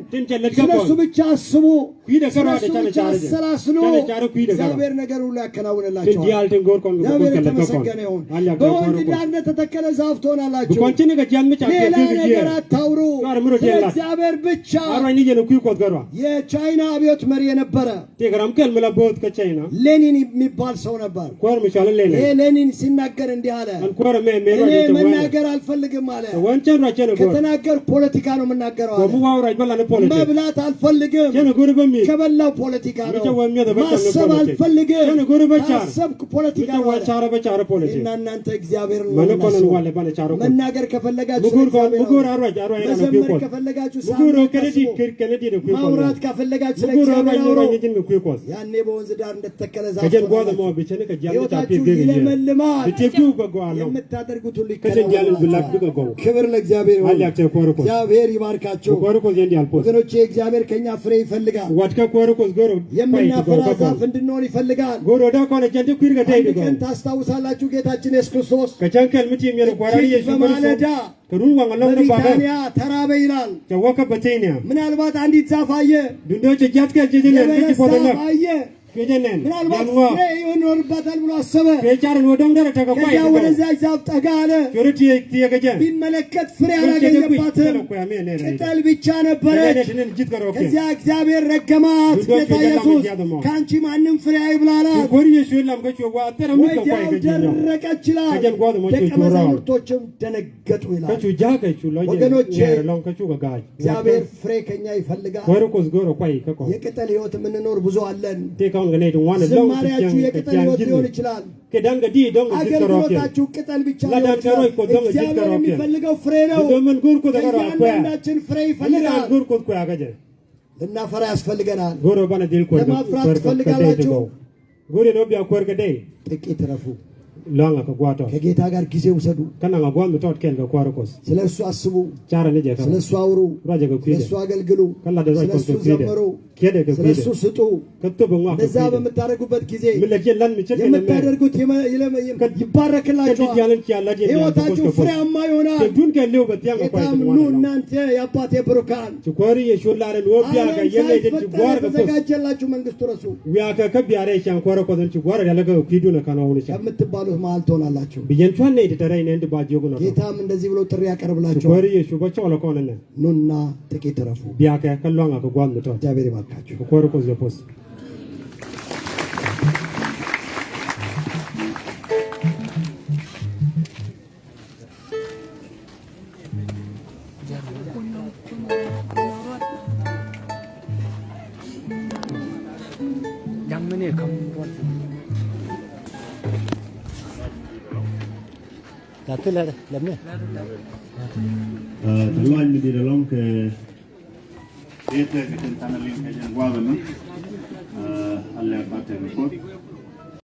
[SPEAKER 2] ስለሱ ብቻ አስቡ።
[SPEAKER 1] كيدا كرو هذا كان شارج
[SPEAKER 2] سلاسلو
[SPEAKER 1] كان شارج كيدا كرو
[SPEAKER 2] زابير نجار ولا كناون الله
[SPEAKER 1] تجيال تنقول كون
[SPEAKER 2] زابير
[SPEAKER 1] كون
[SPEAKER 2] تمسكنيون بون ديالنا تتكل زافتون الله جو
[SPEAKER 1] بكون تيجي كجيال مش عارف
[SPEAKER 2] لا نجار تاورو زابير بتشا
[SPEAKER 1] أروي نيجي نكوي كود كرو
[SPEAKER 2] يا تشاينا أبيوت مرينا برا
[SPEAKER 1] تيجرام كل ملا بود كتشاينا
[SPEAKER 2] لينين ميبال سونا بار
[SPEAKER 1] كور مشال لينين
[SPEAKER 2] إيه لينين سنناجر عندي هذا
[SPEAKER 1] أن كور
[SPEAKER 2] إيه منناجر الفلق ماله
[SPEAKER 1] وانشان رجال كور
[SPEAKER 2] كتناجر بوليتيكانو منناجر هذا
[SPEAKER 1] ومو هو رجال أنا بوليتيك
[SPEAKER 2] ما بلات الفلق
[SPEAKER 1] كنا كور بمي
[SPEAKER 2] كبلا بوليتيكانو ما سب الفلق
[SPEAKER 1] كنا كور بشار
[SPEAKER 2] سب بوليتيكانو
[SPEAKER 1] كنا وشار بشار بوليتيك
[SPEAKER 2] إن أنت إجابير
[SPEAKER 1] ما نكون نوال بنا شارو
[SPEAKER 2] منناجر كفلقات
[SPEAKER 1] مغور أروي أنا نكوي كود مغور كندي نكوي كود
[SPEAKER 2] ماورات كفلقات
[SPEAKER 1] مغور أروي نيجي نكوي كود
[SPEAKER 2] يعني بونز دار نتكلم
[SPEAKER 1] كجن قاضي ما بيشني كجيال تعبي جيجي بتجيبوا بقوانو
[SPEAKER 2] የምታደርጉት ሁሉ
[SPEAKER 1] كجن جيال بالله بقوانو
[SPEAKER 2] ክብር ለእግዚአብሔር ይሁን
[SPEAKER 1] هل يكتب كوركوس
[SPEAKER 2] እግዚአብሔር ይባርካችሁ
[SPEAKER 1] كوركوس يندي البوس
[SPEAKER 2] ወገኖቼ እግዚአብሔር ከኛ ፍሬ ይፈልጋል
[SPEAKER 1] واتك كوركوس غورو
[SPEAKER 2] የምናፈራ ዛፍ እንድንሆን ይፈልጋል
[SPEAKER 1] غورو دا كون جندي كير غداي دغ
[SPEAKER 2] ቀን ታስታውሳላችሁ ጌታችን ኢየሱስ ክርስቶስ
[SPEAKER 1] كجن كلمتي የሚል ጓራሪ ኢየሱስ
[SPEAKER 2] በማለዳ
[SPEAKER 1] ከሩን ዋንለው ነው ባባ
[SPEAKER 2] በቢታንያ ተራበ ይላል
[SPEAKER 1] ጀወከ በቴኒያ
[SPEAKER 2] ምናልባት አንዲት ዛፍ አየ
[SPEAKER 1] ድንዶች እጃት ከጀጀነ ለዚህ ቦደለ
[SPEAKER 2] አየ
[SPEAKER 1] ከጀነን
[SPEAKER 2] ምናልባት ይኖርባታል ብሎ አሰበ
[SPEAKER 1] ከቻርን ወደም ደረ ተገፋይ
[SPEAKER 2] ከዛ ወደዛ ዛፍ ጠጋ አለ
[SPEAKER 1] ጆሮቲ የገጀ
[SPEAKER 2] ቢመለከት ፍሬ አላገኘባትም ቅጠል ብቻ ነበረ ከዚያ እግዚአብሔር ረገማት ጌታ ኢየሱስ ካንቺ ማንም ፍሬ አይብላላ ወዲያው ደረቀች ይላል ደቀ መዛሙርቶችም ደነገጡ ይላል ወገኖቼ እግዚአብሔር ፍሬ ከኛ ይፈልጋል የቅጠል ሕይወት የምንኖር ብዙ አለን ዝማሬያችሁ የቅጠል ሕይወት ሊሆን ይችላል አገልግሎታችሁ ቅጠል ብቻ ሊሆን ይችላል እግዚአብሔር የሚፈልገው ፍሬ ነው እያንዳንዳችን ፍሬ ይፈልጋል ልናፈራ ያስፈልገናል ለማፍራት ትፈልጋላችሁ ጥቂት ረፉ ከጌታ ጋር ጊዜ ውሰዱ ስለሱ አስቡ ስለሱ አውሩ ስለሱ አገልግሉ ስለሱ ዘምሩ ስለሱ ስጡ እንደዛ በምታደርጉበት ጊዜ የምታደርጉት ይባረክላችኋል ሕይወታችሁ ፍሬያማ ይሆናል ጌታም ኑ እናንተ የአባቴ ብሩካን ተዘጋጀላችሁ መንግሥቱ ረሱ ከምትባሉት መሃል ትሆናላችሁ ጌታም እንደዚህ ብሎ ጥሪ ያቀርብላችኋል ኑና ጥቂት ረፉ እግዚአብሔር ይባርካችሁ
[SPEAKER 3] Tuan di dalam ke kita tanah link kajian gua benar Allah baca report